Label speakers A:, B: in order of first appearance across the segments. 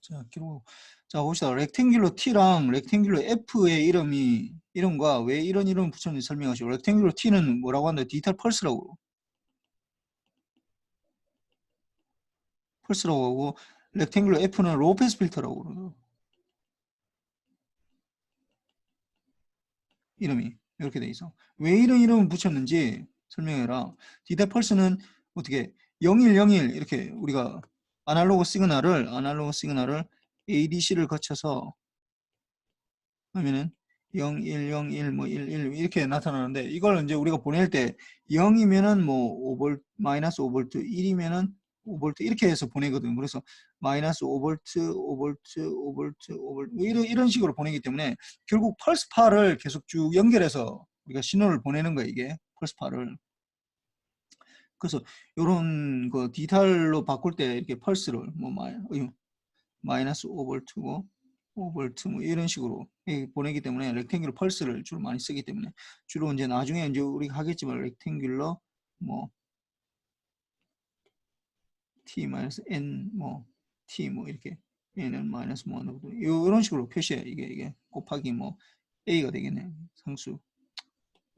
A: 자, 기록. 자, 봅시다. 렉탱귤러 T랑 렉탱귤러 F의 이름과 왜 이런 이름을 붙였는지 설명하시고, 렉탱귤러 T는 뭐라고 한다? 디지털 펄스라고 하고, 렉탱귤러 F는 로우 패스 필터라고 그러고, 이름이 이렇게 돼 있어. 왜 이런 이름을 붙였는지 설명해라. 디지털 펄스는 어떻게 0101 이렇게 우리가 아날로그 시그널을 ADC를 거쳐서 하면은 0, 1, 0, 1, 뭐 1, 1 이렇게 나타나는데, 이걸 이제 우리가 보낼 때 0이면은 뭐 5V, 마이너스 5V, 1이면은 5V 이렇게 해서 보내거든. 그래서 마이너스 5V, 5V, 5V, 5V 뭐 이런 식으로 보내기 때문에 결국 펄스파를 계속 쭉 연결해서 우리가 신호를 보내는 거야, 이게 펄스파를. 그래서 이런 거 디지털로 바꿀 때 이렇게 펄스를 뭐 마이너스 5V고 5V 뭐 이런 식으로 보내기 때문에 렉탱귤러 펄스를 주로 많이 쓰기 때문에 주로 이제 나중에 이제 우리가 하겠지만 렉탱귤러 뭐 T-N 뭐 T 뭐 이렇게 N은 마이너스 뭐 이런 식으로 표시해. 이게 곱하기 뭐 A가 되겠네. 상수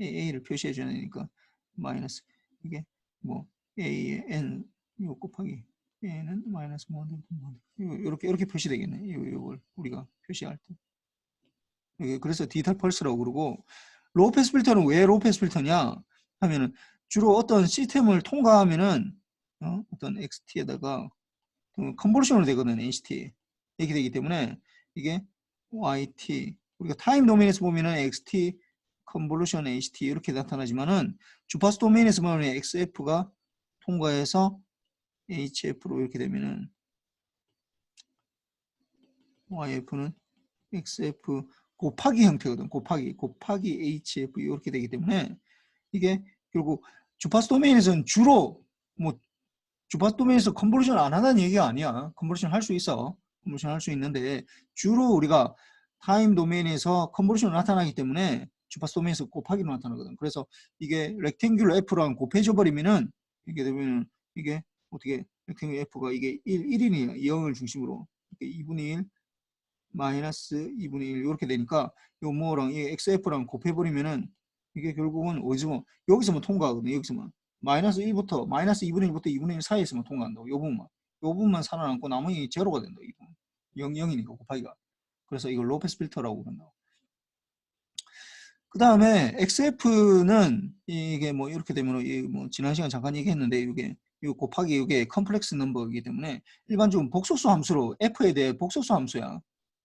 A: A를 표시해 줘야 되니까 마이너스 이게 뭐 A의 N 이거 곱하기 A는 마이너스 뭐 이렇게 표시되겠네. 이걸 우리가 표시할 때. 그래서 디지털 펄스라고 그러고, 로우 패스 필터는 왜 로우 패스 필터냐 하면은 주로 어떤 시스템을 통과하면은 어떤 XT에다가 컨버전으로 되거든. HT 이렇게 되기 때문에 이게 YT 우리가 타임 도메인에서 보면은 XT 컨볼루션 HT 이렇게 나타나지만은 주파수 도메인에서 보면 XF가 통과해서 HF로 이렇게 되면은 YF는 XF 곱하기 형태거든. 곱하기 HF 이렇게 되기 때문에 이게 결국 주파수 도메인에서는 주로 뭐 주파수 도메인에서 컨버전 안 한다는 얘기가 아니야. 컨버전 할 수 있어. 컨버전 할 수 있는데 주로 우리가 타임 도메인에서 컨버전이 나타나기 때문에 주파수 도메인에서 곱하기로 나타나거든. 그래서 이게 렉탱귤러 F랑 곱해져 버리면은 이게 되면 이게 어떻게 렉탱귤러 F가 이게 1이니까 0을 중심으로 2분의 1 마이너스 2분의 1 이렇게 되니까 요 뭐랑 이 XF랑 곱해버리면은 이게 결국은 어디서 여기서만 통과하거든요. 여기서만 마이너스 1부터 마이너스 2분의 1부터 2분의 1 사이에서만 통과한다고. 요 부분만 살아남고 나머지 제로가 된다. 이 부분 0이니까 곱하기가. 그래서 이걸 로우 패스 필터라고 한다고. 그 다음에 XF는 이게 뭐 이렇게 되면 뭐 지난 시간 잠깐 얘기했는데 이게 이 곱하기 이게 컴플렉스 넘버이기 때문에 일반적으로 복소수 함수로 F에 대해 복소수 함수야.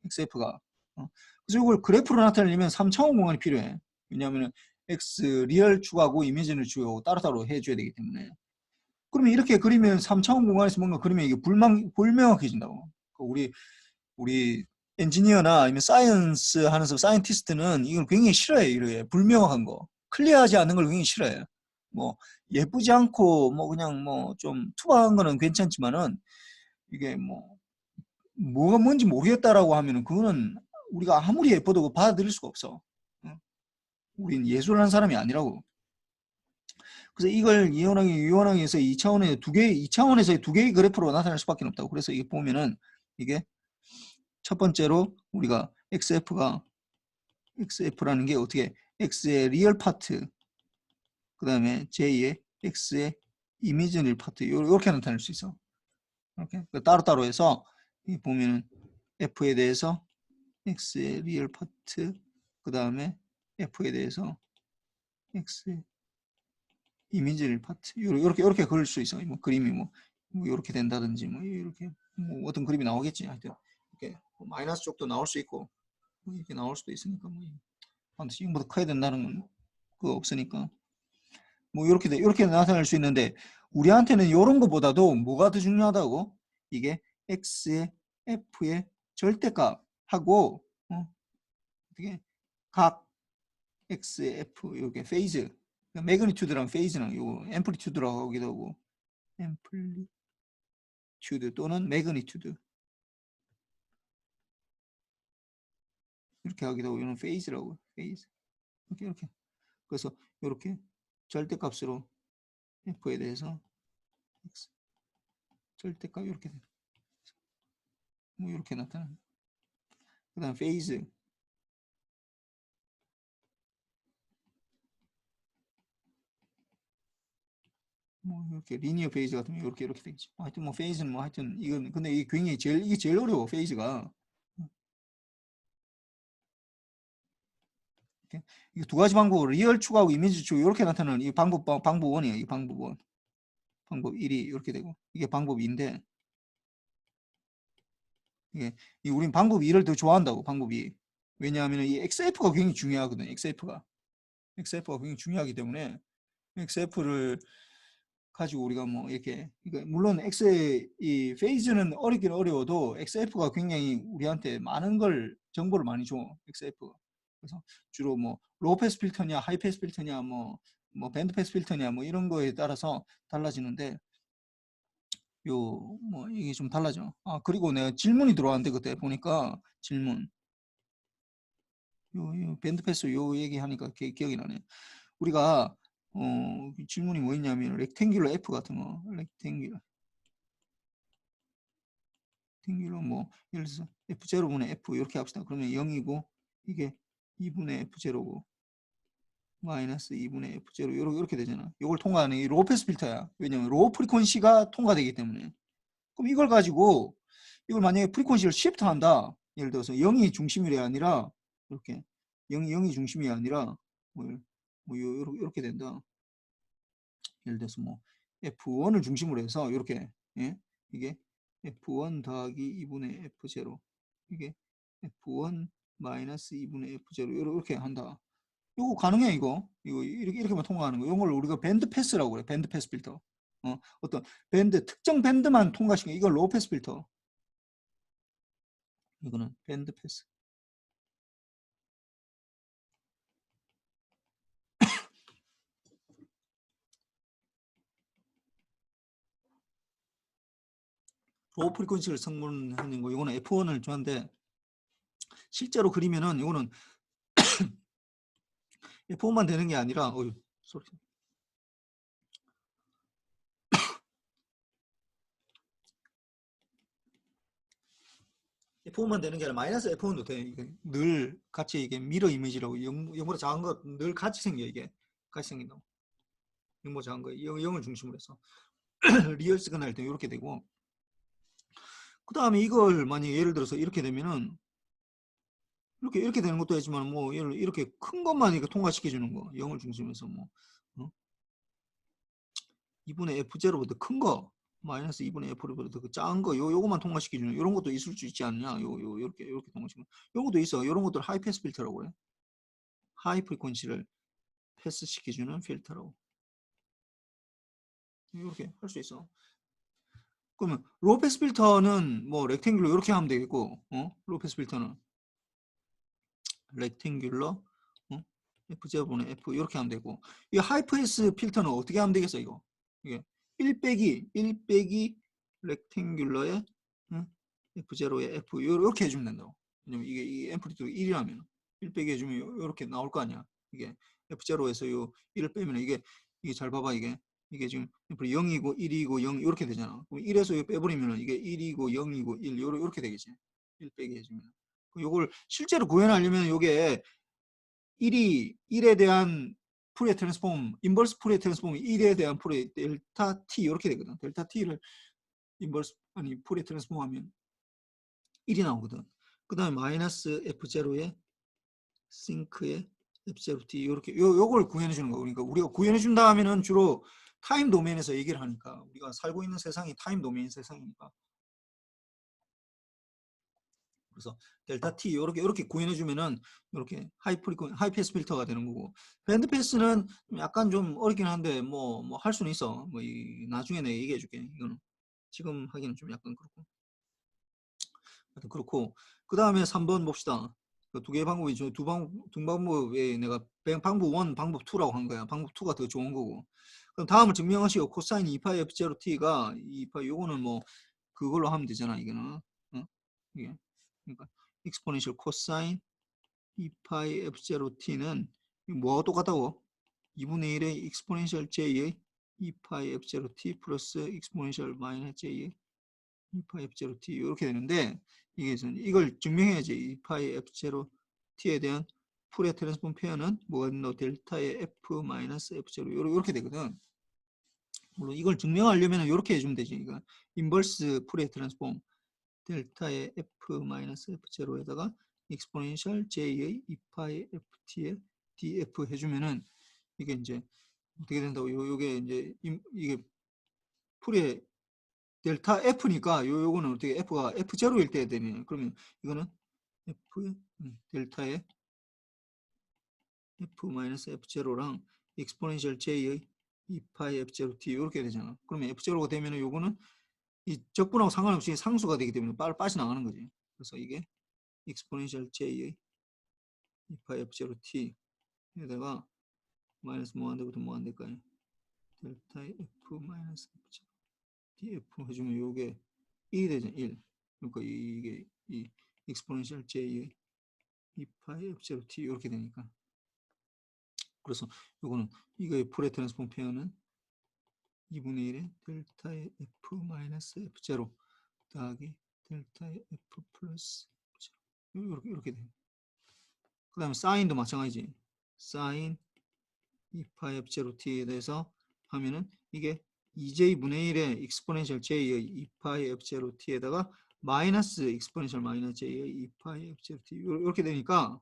A: XF가. 그래서 이걸 그래프로 나타내려면 3차원 공간이 필요해. 왜냐하면 X 리얼 축하고 이미지를 주고 따로따로 해줘야 되기 때문에. 그러면 이렇게 그리면 3차원 공간에서 뭔가 그리면 이게 불명확해진다고. 우리 엔지니어나 아니면 사이언스 하는 사이언티스트는 이걸 굉장히 싫어해. 이렇게 불명확한 거. 클리어하지 않는 걸 굉장히 싫어해. 뭐 예쁘지 않고 뭐 그냥 뭐 좀 투박한 거는 괜찮지만은 이게 뭐가 뭔지 모르겠다라고 하면은 그거는 우리가 아무리 예뻐도 받아들일 수가 없어. 우린 예술하는 사람이 아니라고. 그래서 이걸 이원하기 위해서 2차원에서의 두 개의 그래프로 나타낼 수밖에 없다고. 그래서 이게 보면은 이게 첫 번째로 우리가 XF라는 게 어떻게 X의 리얼 파트, 그 다음에 J의 X의 이미지널 파트 이렇게 나타낼 수 있어. 이렇게 따로따로 해서 보면은 F에 대해서 X의 리얼 파트, 그 다음에 F에 대해서 X의 이미지널 파트 이렇게 그릴 수 있어. 뭐 그림이 뭐 이렇게 된다든지 뭐 이렇게 뭐 어떤 그림이 나오겠지. 하여튼 이렇게 마이너스 쪽도 나올 수 있고 뭐 이렇게 나올 수도 있으니까 뭐 아무튼 지금보다 커야 된다는 건 그거 없으니까 뭐 이렇게 나타날 수 있는데 우리한테는 이런 거보다도 뭐가 더 중요하다고? 이게 x의 f의 절대값하고 어떻게 각 x의 f 이게 페이즈 매그니튜드랑 페이즈랑 요 앰플리튜드라고 하기도 하고 앰플리튜드 또는 매그니튜드 이렇게 하기도 하고 이런 페이즈라고 페이즈 이렇게 그래서 이렇게 절대값으로 f에 대해서 x 절대값 이렇게 뭐 이렇게 나타나는. 그다음 페이즈. 뭐 이렇게 리니어 페이즈 같은 거 이렇게 되겠지. 하여튼 뭐 페이즈는 뭐 하여튼 이건 근데 이게 굉장히 이게 제일 어려워 페이즈가. 이렇게 이게 두 가지 방법으로 리얼 축하하고 이미지 축 이렇게 나타나는 이 방법 1이에요. 이 방법 1. 방법 1이 이렇게 되고 이게 방법 2인데 이게 우린 방법 2를 더 좋아한다고 방법 2. 왜냐하면 이 XF가 굉장히 중요하거든. XF가 굉장히 중요하기 때문에 XF를 가지고 우리가 뭐 이렇게 그러니까 물론 X의 이 페이즈는 어렵긴 어려워도 XF가 굉장히 우리한테 많은 걸 정보를 많이 줘. XF가. 그래서 주로 뭐 로우 패스 필터냐 하이 패스 필터냐 뭐 밴드 패스 필터냐 뭐 이런 거에 따라서 달라지는데 요 뭐 이게 좀 달라져. 아 그리고 내가 질문이 들어왔는데 그때 보니까 질문 요 밴드 패스 요 얘기하니까 기억이 나네. 우리가 질문이 뭐 있냐면 렉탱귤러 F 같은 거 렉탱귤러 뭐 예를 들어서 F0분의 F 이렇게 합시다. 그러면 0이고 이게 2분의 F0고 마이너스 2분의 F0 이렇게 되잖아. 이걸 통과하는 이 로우 패스 필터야. 왜냐면 로우 프리퀀시가 통과되기 때문에. 그럼 이걸 가지고 이걸 만약에 프리퀀시를 시프트 한다. 예를 들어서 0이 중심이 아니라 이렇게 0이 중심이 아니라 뭐 이렇게 된다. 예를 들어서 뭐 F1을 중심으로 해서 이렇게 예? 이게 F1 더하기 2분의 F0 이게 F1 마이너스 2분의 F0 이렇게 한다. 이거 가능해 이거 이렇게만 통과하는 거. 이걸 우리가 밴드 패스라고 그래. 밴드 패스 필터. 어떤 밴드 특정 밴드만 통과시키는 이걸 로우 패스 필터. 이거는 밴드 패스. 로우 프리퀀시를 성분하는 거. 이거는 F1을 좋아하는데 실제로 그리면은 이거는 F1만 되는 게 아니라 소리. F1만 되는 게 아니라 마이너스 F1도 돼. 이게 늘 같이 이게 미러 이미지라고 0보다 작은 거 늘 같이 생겨 이게 같이 생긴다고. 0보다 작은 거 0을 중심으로 해서 리얼 시그널 때 이렇게 되고 그 다음에 이걸 만약 예를 들어서 이렇게 되면은 이렇게 되는 것도 있지만 뭐 이렇게 큰 것만 이렇게 통과시켜 주는 거 0을 중심에서 뭐 2분의 F0보다 큰 거 마이너스 2분의 F보다 더 작은 거 요거만 통과시켜 주는 이런 것도 있을 수 있지 않냐 이렇게 통과시키는 이런 것도 있어. 이런 것들 하이 패스 필터라고 해. 하이 프리퀀시를 패스 시켜주는 필터라고 이렇게 할 수 있어. 그러면 로우 패스 필터는 뭐 렉탱귤러 이렇게 하면 되겠고 로우 패스 필터는 렉탱귤러 F0분의 F 이렇게 하면 되고 이 하이 패스 필터는 어떻게 하면 되겠어 이거 이게 1 빼기 렉탱귤러의 F0의 F 이렇게 해주면 된다고. 왜냐면 이게 앰플리튜드 1이라면 1 빼기 해주면 이렇게 나올 거 아니야. 이게 F0에서 요 1을 빼면 이게 잘 봐봐 이게 지금 0이고 1이고 0 이렇게 되잖아. 그럼 1에서 빼버리면 이게 1이고 0이고 1 이렇게 되겠지. 1 빼기 해주면. 요걸 실제로 구현하려면 요게 1에 대한 푸리에 트랜스폼, 인버스 푸리에 트랜스폼 1에 대한 푸리에 델타 t 이렇게 되거든. 델타 t를 인버스 푸리에 트랜스폼 하면 1이 나오거든. 그 다음에 마이너스 F0에 싱크에 F0t 이렇게 요걸 구현해 주는 거. 그러니까 우리가 구현해 준다 하면은 주로 타임 도메인에서 얘기를 하니까 우리가 살고 있는 세상이 타임 도메인 세상이니까 그래서 델타 t 이렇게 구현해 주면은 이렇게 하이 패스 필터가 되는 거고 밴드 패스는 약간 좀 어렵긴 한데 뭐 할 수는 있어. 뭐 나중에 내가 얘기해 줄게. 이거는 지금 하기는 좀 약간 그렇고. 그렇고 그 다음에 3번 봅시다. 두 개의 방법이 두 방법에 내가 방법 1, 방법 2라고 한 거야. 방법 2가 더 좋은 거고. 그럼 다음을 증명하시고 코사인 2파이 F0t가 2파이 요거는 뭐 그걸로 하면 되잖아. 이거는 이게 그러니까 익스포넨셜 코사인 2파이 F0t는 뭐가 똑같다고? 2분의 1의 익스포넨셜 j의 2파이 F0t 플러스 익스포넨셜 마이너스 j의 2파이 F0t 이렇게 되는데 이걸 증명해야지. 2파이 F0t에 대한 풀의 트랜스폼 페어는 뭐가 된다? 델타의 F-F0 이렇게 되거든. 물론 이걸 증명하려면 이렇게 해주면 되지. 그러니까 인버스 풀의 트랜스폼 델타의 F-F0에다가 익스포넨셜 J의 2파이 Ft의 df 해주면은 이게 이제 어떻게 된다고? 요게 이제 이게 풀의 델타 F니까 요거는 어떻게 F가 F0일 때 되네. 그러면 이거는 F 델타의 F-F0랑 익스포넨셜 J의 2파이 F0t 이렇게 되잖아. 그러면 F0가 되면은 요거는 이 적분하고 상관없이 상수가 되기 때문에 빠져나가는 거지. 그래서 이게 익스포넨셜 J의 2파이 F0t에다가 마이너스 뭐한대부터 뭐한대까지 델타의 F-F0 df 해주면 요게 1이 되잖아. 1. 그러니까 이게 이 익스포넨셜 J의 2파이 F0t 이렇게 되니까 그래서 요거는 이거의 풀의 트랜스폼 페어는 2분의 1의 델타의 F-F0 더하기 델타의 F 플러스 이렇게 돼요. 그 다음에 사인도 마찬가지지. 사인 2파이 F0t에 대해서 하면은 이게 2j분의 1의 익스포넨셜 j의 2파이 F0t에다가 마이너스 익스포넨셜 마이너스 j의 2파이 F0t 이렇게 되니까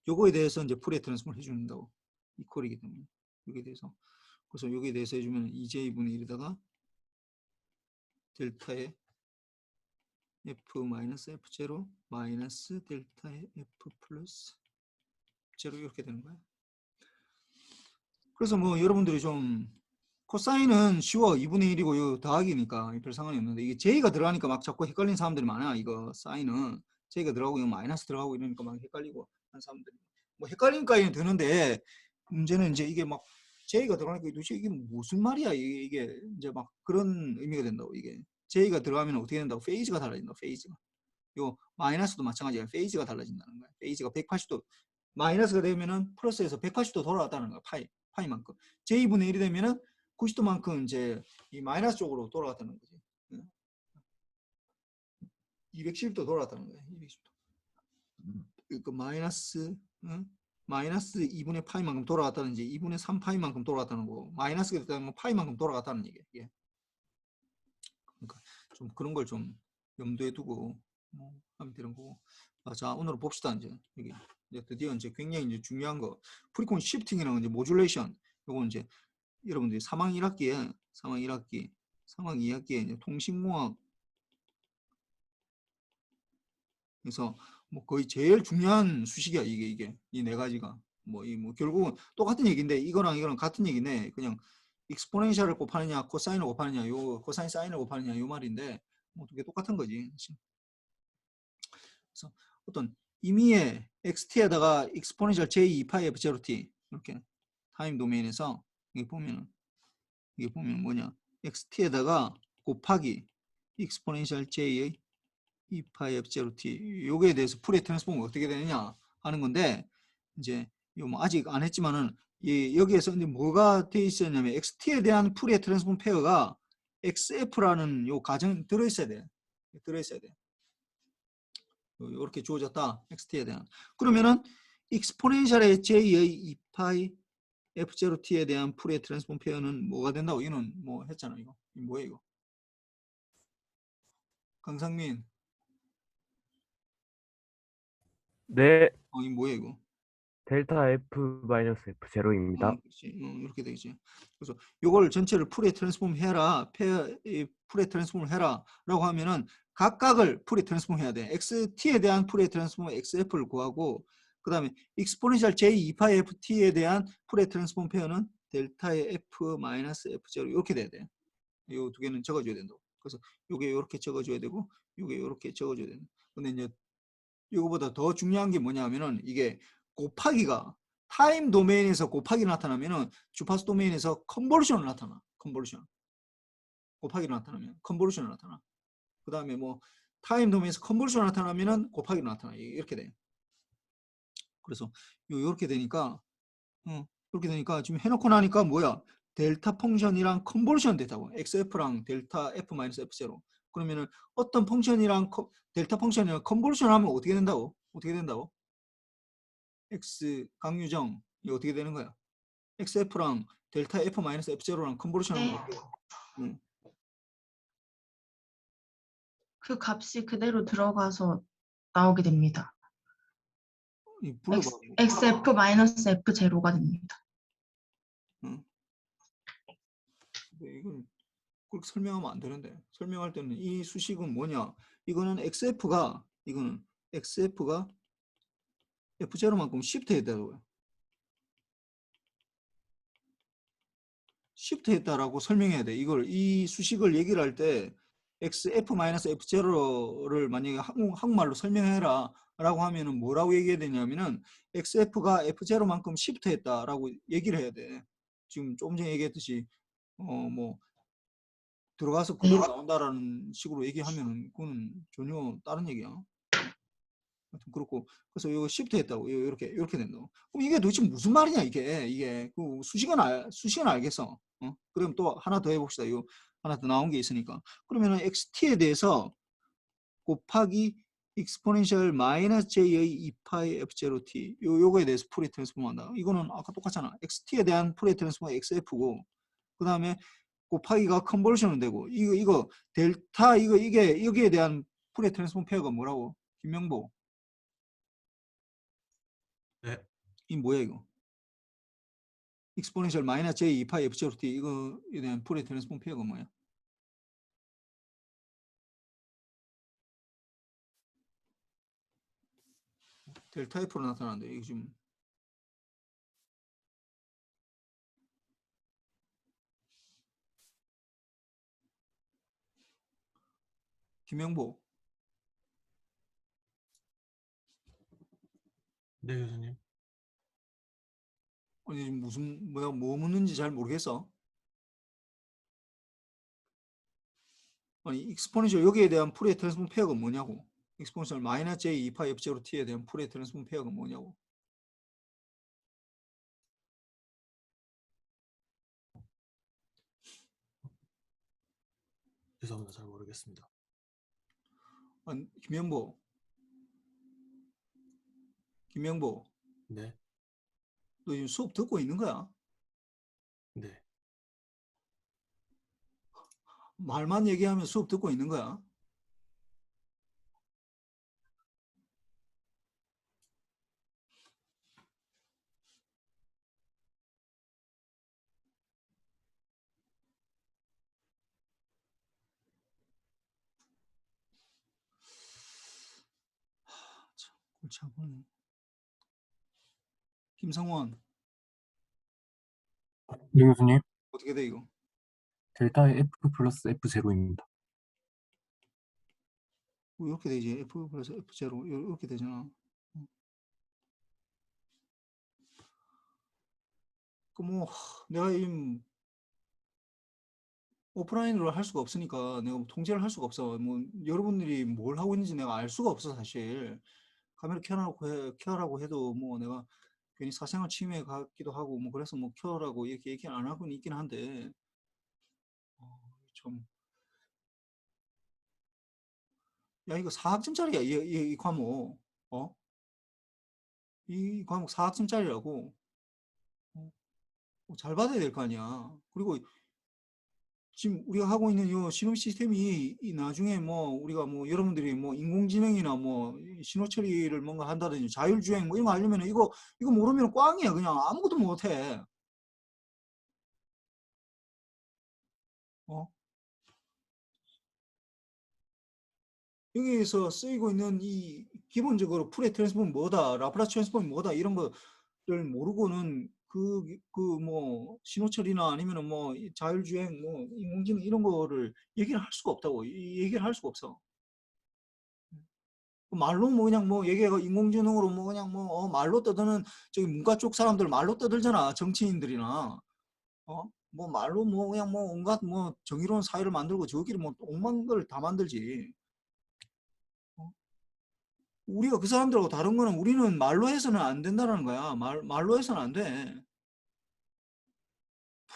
A: 요거에 대해서 이제 풀의 트랜스폼을 해준다고. 이퀄이기 때문에 여기에 대해서 그래서 여기에 대해서 해주면 2j분의 1에다가 델타의 F-F0 마이너스 델타의 F 플러스 0 이렇게 되는 거야. 그래서 뭐 여러분들이 좀 코사인은 쉬워. 2분의 1이고 이거 더하기니까 별 상관이 없는데 이게 J가 들어가니까 막 자꾸 헷갈리는 사람들이 많아. 이거 사인은 J가 들어가고 이거 마이너스 들어가고 이러니까 막 헷갈리고 하는 사람들이 뭐 헷갈리니까 드는데 문제는 이제 이게 막 J가 들어가니까 도대체 이게 무슨 말이야. 이게 이제 막 그런 의미가 된다고. 이게 J가 들어가면 어떻게 된다고? 페이지가 달라진다. 페이지가. 요 마이너스도 마찬가지야. 페이지가 달라진다는 거야. 페이지가 180도 마이너스가 되면은 플러스에서 180도 돌아왔다는 거야. 파이만큼. J분의 1이 되면은 90도만큼 이제 이 마이너스 쪽으로 돌아갔다는 거지. 210도 돌아갔다는 거야. 210도. 그러니까 마이너스 2분의 파이만큼 돌아갔다는지 2분의 3 파이만큼 돌아갔다는 거고 마이너스가 됐다는 건 파이만큼 돌아갔다는 얘기야. 예. 그러니까 좀 그런 걸 좀 염두에 두고 하면 되는 거고. 자, 오늘 봅시다. 이제 여기 이제 드디어 이제 굉장히 이제 중요한 거 프리콘 시프팅이랑 이제 모듈레이션. 요거 이제 여러분들이 3학 1학기에 3학 2학기에 이제 통신공학 그래서 뭐 거의 제일 중요한 수식이야. 이게 이 네 가지가 뭐 결국은 똑같은 얘기인데 이거랑 같은 얘기네. 그냥 익스포넨셜을 곱하느냐 코사인을 곱하느냐 요 코사인 사인을 곱하느냐 요 말인데 뭐 두 개 똑같은 거지. 그래서 어떤 임의의 xt에다가 익스포넨셜 j2파이 f0t 이렇게 타임 도메인에서 이게 보면 뭐냐 xt에다가 곱하기 익스포넨셜 j의 2파이 f0t 요거에 대해서 풀의 트랜스폼이 어떻게 되느냐 하는 건데 이제 요 뭐 아직 안 했지만은 여기에서 이제 뭐가 돼 있었냐면 xt에 대한 풀의 트랜스폼 페어가 xf라는 요 가정 들어있어야 돼. 이렇게 주어졌다. xt에 대한. 그러면은 익스포넨셜의 j의 2파이 f0t에 대한 풀의 트랜스폼 페어는 뭐가 된다고? 이는 뭐 했잖아. 이거 뭐야 이거? 강상민.
B: 네,
A: 이 뭐야 이거?
B: 델타 F-F0입니다.
A: 그렇지. 이렇게 되겠지. 그래서 이걸 전체를 풀의 트랜스폼 해라. 풀의 트랜스폼을 해라라고 하면은 각각을 풀의 트랜스폼 해야 돼. xt에 대한 풀의 트랜스폼 xf를 구하고 그다음에 익스포넨셜 j2파이 ft에 대한 풀의 트랜스폼 페어는 델타의 f-f0 이렇게 돼야 돼. 이 두 개는 적어줘야 된다고. 그래서 이게 이렇게 적어줘야 되고 이게 이렇게 적어줘야 된다. 근데 이제 이거보다 더 중요한 게 뭐냐면은 이게 곱하기가 타임 도메인에서 곱하기 나타나면은 주파수 도메인에서 컨볼루션을 나타나. 컨볼루션. 곱하기로 나타나면 컨볼루션을 나타나. 그 다음에 뭐 타임 도메인에서 컨볼루션 나타나면은 곱하기로 나타나. 이렇게 돼. 그래서 이렇게 되니까 이렇게 되니까 지금 해놓고 나니까 뭐야? 델타 펑션이랑 컨볼션 됐다고. XF랑 델타 F 마이너스 F0. 그러면은 어떤 펑션이랑 델타 펑션이랑 컨볼션 하면 어떻게 된다고? 어떻게 된다고? X 강유정 이거 어떻게 되는 거야? XF랑 델타 F 마이너스 F0랑 컨볼션 하면
C: 네.
A: 어떻게 돼? 응.
C: 그 값이 그대로 들어가서 나오게 됩니다.
A: 이 불러봐.
C: XF-F0가 됩니다.
A: 응. 근데 이건 그렇게 설명하면 안 되는데. 설명할 때는 이 수식은 뭐냐? 이거는 XF가 F0만큼 시프트 했다고요. 시프트 했다라고 설명해야 돼. 이 수식을 얘기를 할 때 XF-F0를 만약에 한국말로 설명해라 라고 하면은 뭐라고 얘기해야 되냐면은 XF가 F0만큼 시프트 했다라고 얘기를 해야 돼. 지금 조금 전에 얘기했듯이 뭐 들어가서 그대로 나온다라는 식으로 얘기하면은 그거는 전혀 다른 얘기야. 하여튼 그렇고 그래서 이거 시프트 했다고 이렇게 된다고. 그럼 이게 도대체 무슨 말이냐 이게 그 수식은 알겠어. 그럼 또 하나 더 해봅시다. 이거 하나 더 나온 게 있으니까. 그러면은 xt에 대해서 곱하기 exponential 마이너스 j의 2파이 f0t 요거에 대해서 푸리 트랜스폼 한다. 이거는 아까 똑같잖아. xt에 대한 푸리 트랜스폼 xf고 그 다음에 곱하기가 컨버전은 되고 이거 델타 이게 여기에 대한 푸리 트랜스폼 페어가 뭐라고? 김명보.
D: 네.
A: 이 뭐야 이거? 익스포넨셜 마이너스 j 2파이 f0t 이거에 대한 푸리 트랜스폼 페어가 뭐야? 델타 F로 나타나는데 이거 지금 김영보
D: 네, 교수님.
A: 아니 지금 무슨 뭐 묻는지 잘 모르겠어. 아니 익스포넨셜 여기에 대한 푸리 트랜스폼 페어가 뭐냐고? 익스포넨셜 마이너스 j 2파이 f0t에 대한 푸리 트랜스폼 페어가 뭐냐고?
D: 죄송합니다. 잘 모르겠습니다.
A: 아니, 김영보
D: 네.
A: 너 지금 수업 듣고 있는 거야?
D: 네.
A: 말만 얘기하면 수업 듣고 있는 거야? 참 골치 아프네. 김성원
E: 네, 교수님.
A: 어떻게 돼 이거?
E: 델타 F 플러스 F0입니다.
A: 이렇게 되지. F 플러스 F0 이렇게 되잖아. 그 뭐 내가 이 오프라인으로 할 수가 없으니까 내가 뭐 통제를 할 수가 없어. 뭐 여러분들이 뭘 하고 있는지 내가 알 수가 없어 사실. 카메라 켜라고 해도 뭐 내가 괜히 사생활 침해 같기도 하고 뭐 그래서 뭐 켜라고 이렇게 얘기 안 하고는 있긴 한데 좀 야 이거 4학점짜리야 이 과목 이 과목 4학점짜리라고 잘 받아야 될 거 아니야. 그리고 지금 우리가 하고 있는 이 신호 시스템이 이 나중에 뭐 우리가 뭐 여러분들이 뭐 인공지능이나 뭐 신호 처리를 뭔가 한다든지 자율주행 뭐 이런 거 하려면 이거 모르면 꽝이야. 그냥 아무것도 못 해. 여기에서 쓰이고 있는 이 기본적으로 푸레 트랜스폼이 뭐다, 라플라스 트랜스폼이 뭐다 이런 거를 모르고는 그 뭐 신호 처리나 아니면은 뭐 자율주행 뭐 인공지능 이런 거를 얘기를 할 수가 없다고. 얘기를 할 수가 없어. 말로 뭐 그냥 뭐 얘기가 인공지능으로 뭐 그냥 뭐 말로 떠드는 저기 문과 쪽 사람들 말로 떠들잖아. 정치인들이나 뭐 말로 뭐 그냥 뭐 온갖 뭐 정의로운 사회를 만들고 저기를 뭐 엉망 걸 다 만들지. 우리가 그 사람들하고 다른 거는 우리는 말로 해서는 안 된다는 거야. 말로 해서는 안 돼.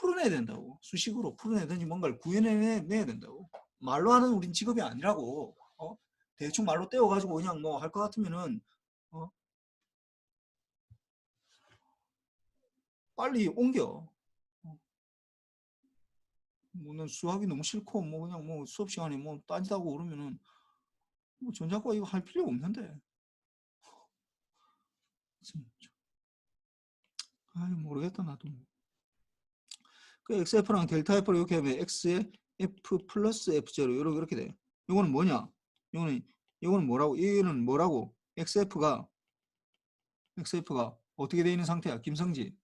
A: 풀어내야 된다고. 수식으로 풀어내든지 뭔가를 구현해내야 된다고. 말로 하는 우린 직업이 아니라고. 대충 말로 떼어가지고 그냥 뭐 할 것 같으면은 빨리 옮겨. 뭐는 수학이 너무 싫고 뭐 그냥 뭐 수업 시간에 뭐 딴짓하고 그러면은 뭐 전자과 이거 할 필요 없는데. 진짜. 아이 모르겠다 나도. 그 XF랑 델타 F를 이렇게 하면 X에 F 플러스 F0 이렇게 돼. 이거는 뭐냐? 이거는 뭐라고? 이거는 뭐라고? XF가 어떻게 돼 있는 상태야? 김성지.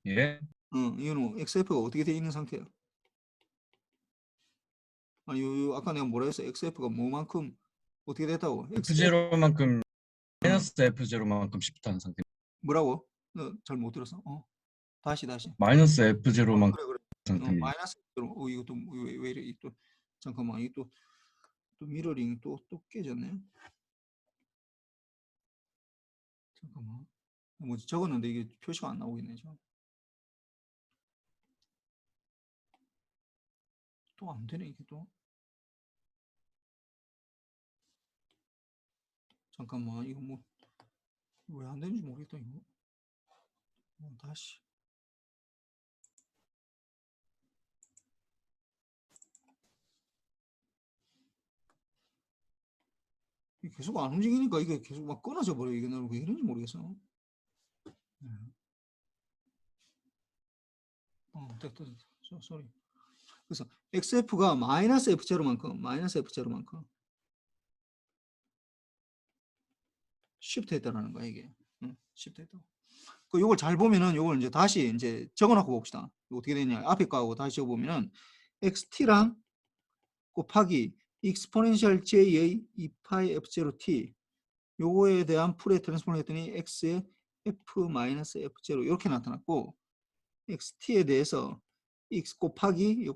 F: 예,
A: 이거는 XF가 어떻게 돼 있는 상태야? 아니, 아까 내가 뭐라 했어? XF가 뭐만큼 어떻게 됐다고?
F: F0만큼 마이너스 F0만큼 시프트하는 상태.
A: 뭐라고? 잘 못 들었어? 다시.
F: 마이너스 F0만큼
A: 그래.
F: 상태입니다.
A: 마이너스 이것도 왜 이래? 또 잠깐만, 이 또 미러링 또 깨졌네. 잠깐만. 뭐지 적었는데 이게 표시가 안 나오겠네 지금. 또 안 되네 이게 또. 잠깐만 이거 뭐 왜 안 되는지 모르겠다 이거. 다시. 이게 계속 안 움직이니까 이게 계속 막 끊어져 버려. 이게 나는 왜 이런지 모르겠어. 됐다. 쏘리. 그래서 XF가 마이너스 F0만큼 시프트 했다라는 거야 이게. 시프트 했다. 그 요걸 잘 보면은 요걸 이제 다시 이제 적어놓고 봅시다. 어떻게 되냐? 앞에 거하고 다시 적어보면은 XT랑 곱하기 exponential J의 2파이 F0T 요거에 대한 풀의 트랜스폼을 했더니 X의 F-F0 이렇게 나타났고 XT에 대해서 X 곱하기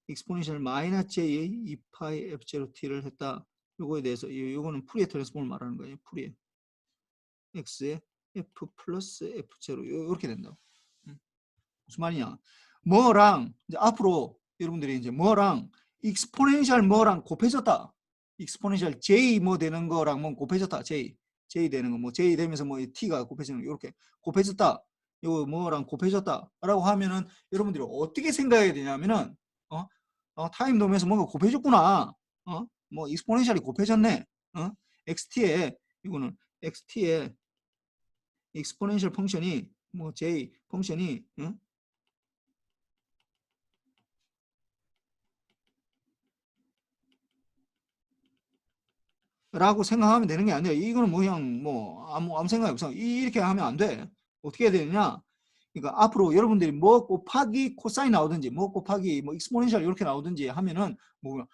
A: exponential 마이너스 J의 2파이 F0T를 했다. 요거에 대해서 요거는 풀의 트랜스폼을 말하는 거예요. 풀의 X의 F 플러스 F0 이렇게 된다고. 무슨 말이냐? 뭐랑 이제 앞으로 여러분들이 이제 뭐랑 익스포넨셜 뭐랑 곱해졌다. 익스포넨셜 J 뭐 되는 거랑 뭐 곱해졌다. J 되는 거 뭐 J 되면서 뭐 T가 곱해지는 거 이렇게 곱해졌다. 요 뭐랑 곱해졌다라고 하면은 여러분들이 어떻게 생각해야 되냐면은 타임 도면에서 뭔가 곱해졌구나. 뭐 익스포넨셜이 곱해졌네. XT에 이거는 XT에 익스포넨셜 펑션이 뭐 J 펑션이 라고 생각하면 되는 게 아니라 이거는 뭐 그냥 뭐 아무 생각이 없어. 이렇게 하면 안 돼. 어떻게 해야 되느냐? 그러니까 앞으로 여러분들이 뭐 곱하기 코사인 나오든지 뭐 곱하기 뭐 익스포넨셜 이렇게 나오든지 하면은 뭐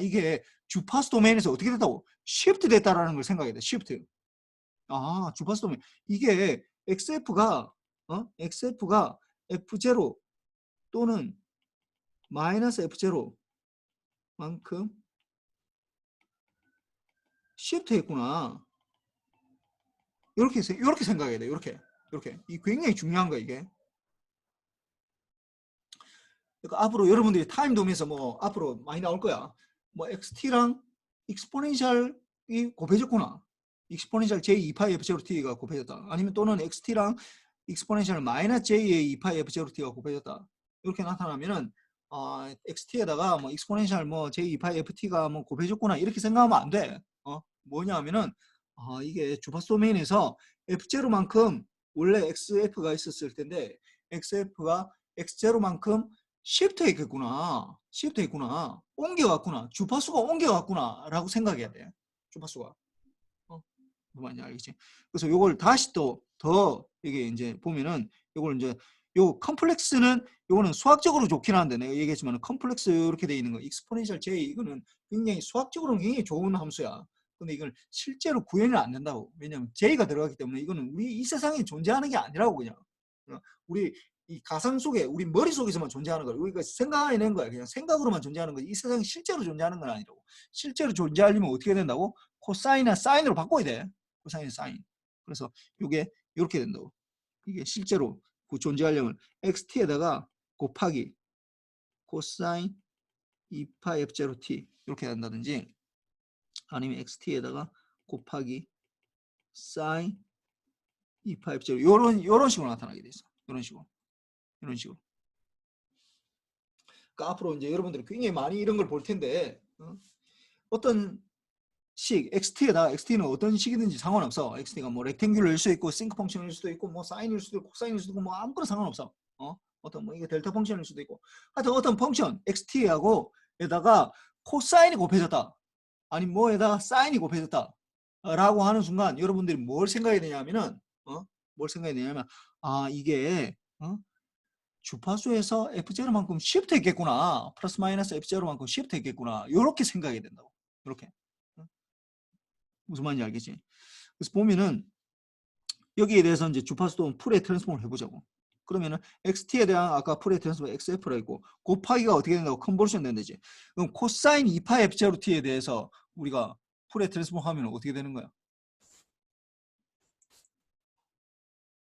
A: 이게 주파수 도메인에서 어떻게 됐다고? 시프트 됐다라는 걸 생각해야 돼. 시프트. 주파수 도메인. 이게 XF가 F0 또는 마이너스 F0만큼 시프트 했구나. 이렇게 생각해야 돼. 이렇게. 이 굉장히 중요한 거야, 이게. 그러니까 앞으로 여러분들이 타임 도면에서 뭐 앞으로 많이 나올 거야. 뭐 XT랑 익스포넨셜이 곱해졌구나. 익스포넨셜 J2파이 F0T가 곱해졌다. 아니면 또는 XT랑 익스포넨셜 마이너스 J의 2파이 F0T가 곱해졌다. 이렇게 나타나면은 XT에다가 뭐 익스포넨셜 뭐 J2파이 FT가 뭐 곱해졌구나. 이렇게 생각하면 안 돼. 뭐냐 하면은 이게 주파수 도메인에서 F0만큼 원래 XF가 있었을 텐데 XF가 X0만큼 시프트 했구나. 옮겨갔구나. 주파수가 옮겨갔구나. 라고 생각해야 돼. 주파수가. 뭐냐 알겠지? 그래서 요걸 다시 또 더 이게 이제 보면은 요걸 이제 요 컴플렉스는 요거는 수학적으로 좋긴 한데 내가 얘기했지만 컴플렉스 이렇게 돼 있는 거 익스포넨셜 J 이거는 굉장히 수학적으로는 굉장히 좋은 함수야. 근데 이걸 실제로 구현이 안 된다고. 왜냐면 J가 들어가기 때문에 이거는 우리 이 세상에 존재하는 게 아니라고 그냥. 우리 이 가상 속에 우리 머릿속에서만 존재하는 거야. 우리가 생각해낸 거야. 그냥 생각으로만 존재하는 거야. 이 세상이 실제로 존재하는 건 아니라고. 실제로 존재하려면 어떻게 된다고? 코사인이나 사인으로 바꿔야 돼. 코사인, 사인. 그래서 이게 이렇게 된다고. 이게 실제로 그 존재하려면 xt에다가 곱하기 코사인 2파 f0t 이렇게 한다든지 아니면 xt에다가 곱하기 사인 2파 f0 요런 식으로 나타나게 돼 있어. 이런 식으로. 그러니까 앞으로 이제 여러분들이 굉장히 많이 이런 걸 볼 텐데 어떤 식 xt는 어떤 식이든지 상관없어. xt가 뭐 렉탱귤러일 수도 있고 싱크 펑션일 수도 있고 뭐 사인일 수도 있고 코사인일 수도 있고 뭐 아무거나 상관없어. 어떤 뭐 이게 델타 펑션일 수도 있고 하여튼 어떤 펑션 xt하고 에다가 코사인이 곱해졌다. 아니 뭐에다가 사인이 곱해졌다. 라고 하는 순간 여러분들이 뭘 생각해야 되냐면은 아 이게 주파수에서 F0만큼 시프트 했겠구나. 플러스 마이너스 F0만큼 시프트 했겠구나. 이렇게 생각해야 된다고. 이렇게. 무슨 말인지 알겠지? 그래서 보면은 여기에 대해서 이제 주파수도 풀의 트랜스폼을 해보자고. 그러면은 XT에 대한 아까 풀의 트랜스폼 XF라 있고 곱하기가 어떻게 된다고? 컨버전 된다지. 그럼 코사인 2파 F0T에 대해서 우리가 풀의 트랜스폼 하면 어떻게 되는 거야?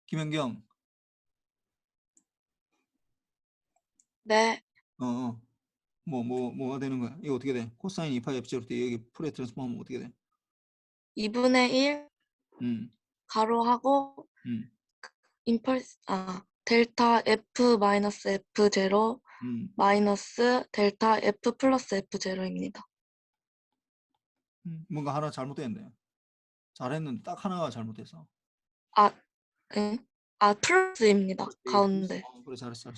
A: 김현경.
G: 네,
A: 뭐가 되는 거야? 이거 어떻게 돼? 코사인 2파 F0T 여기 풀의 트랜스폼 하면 어떻게 돼?
G: 2분의 1
A: 음,
G: 가로하고 델타 F 마이너스 F0 마이너스 델타 F 플러스 F0입니다.
A: 뭔가 하나 잘못됐는데. 잘했는데 딱 하나가 잘못됐어.
G: 응? 플러스입니다. 가운데.
A: 그래 잘했어.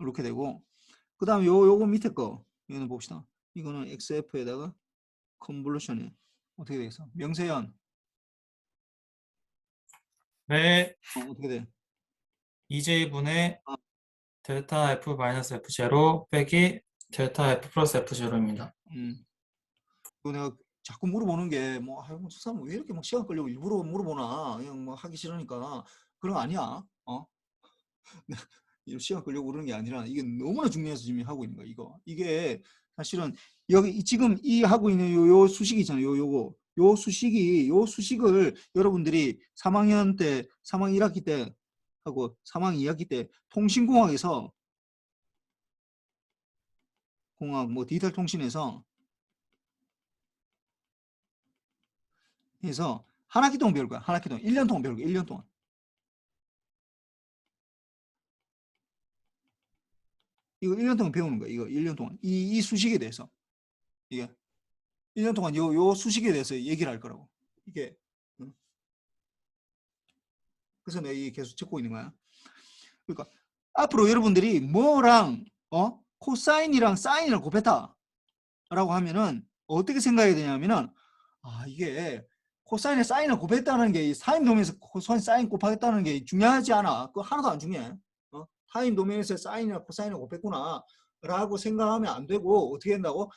A: 이렇게 되고 그 다음에 요거 밑에 거 이거는 봅시다. 이거는 XF에다가 컨볼루션이 어떻게 되겠어? 명세현
H: 네,
A: 어떻게 돼?
H: 2제분의 델타 F 마이너스 F0 빼기 델타 F 플러스 F0입니다.
A: 이거 내가 자꾸 물어보는 게 뭐 아이고 저 사람 왜 이렇게 막 시간 끌려고 일부러 물어보나 그냥 뭐 하기 싫으니까 그런 거 아니야. 시간 끌려고 그러는 게 아니라 이게 너무나 중요해서 지금 하고 있는 거야. 이게 사실은 여기 지금 이 하고 있는 요 수식이 있잖아요. 요 수식을 여러분들이 3학년 때 3학 1학기 때 하고 3학 2학기 때 통신공학에서 공학 뭐 디지털 통신에서 해서 한 학기 동안 배울 거야. 한 학기 동안 1년 동안 배울 거야. 1년 동안. 이거 1년 동안 배우는 거야. 이거 1년 동안. 이 수식에 대해서. 이게 1년 동안 요 수식에 대해서 얘기를 할 거라고. 이게. 그래서 내가 이게 계속 적고 있는 거야. 그러니까 앞으로 여러분들이 뭐랑 코사인이랑 사인을 곱했다. 라고 하면은 어떻게 생각해야 되냐면은 이게 코사인에 사인을 곱했다는 게 타임 도면에서 코사인 사인 곱하겠다는 게 중요하지 않아. 그거 하나도 안 중요해. 타임 도면에서 사인이나 코사인을 곱했구나 라고 생각하면 안 되고 어떻게 된다고?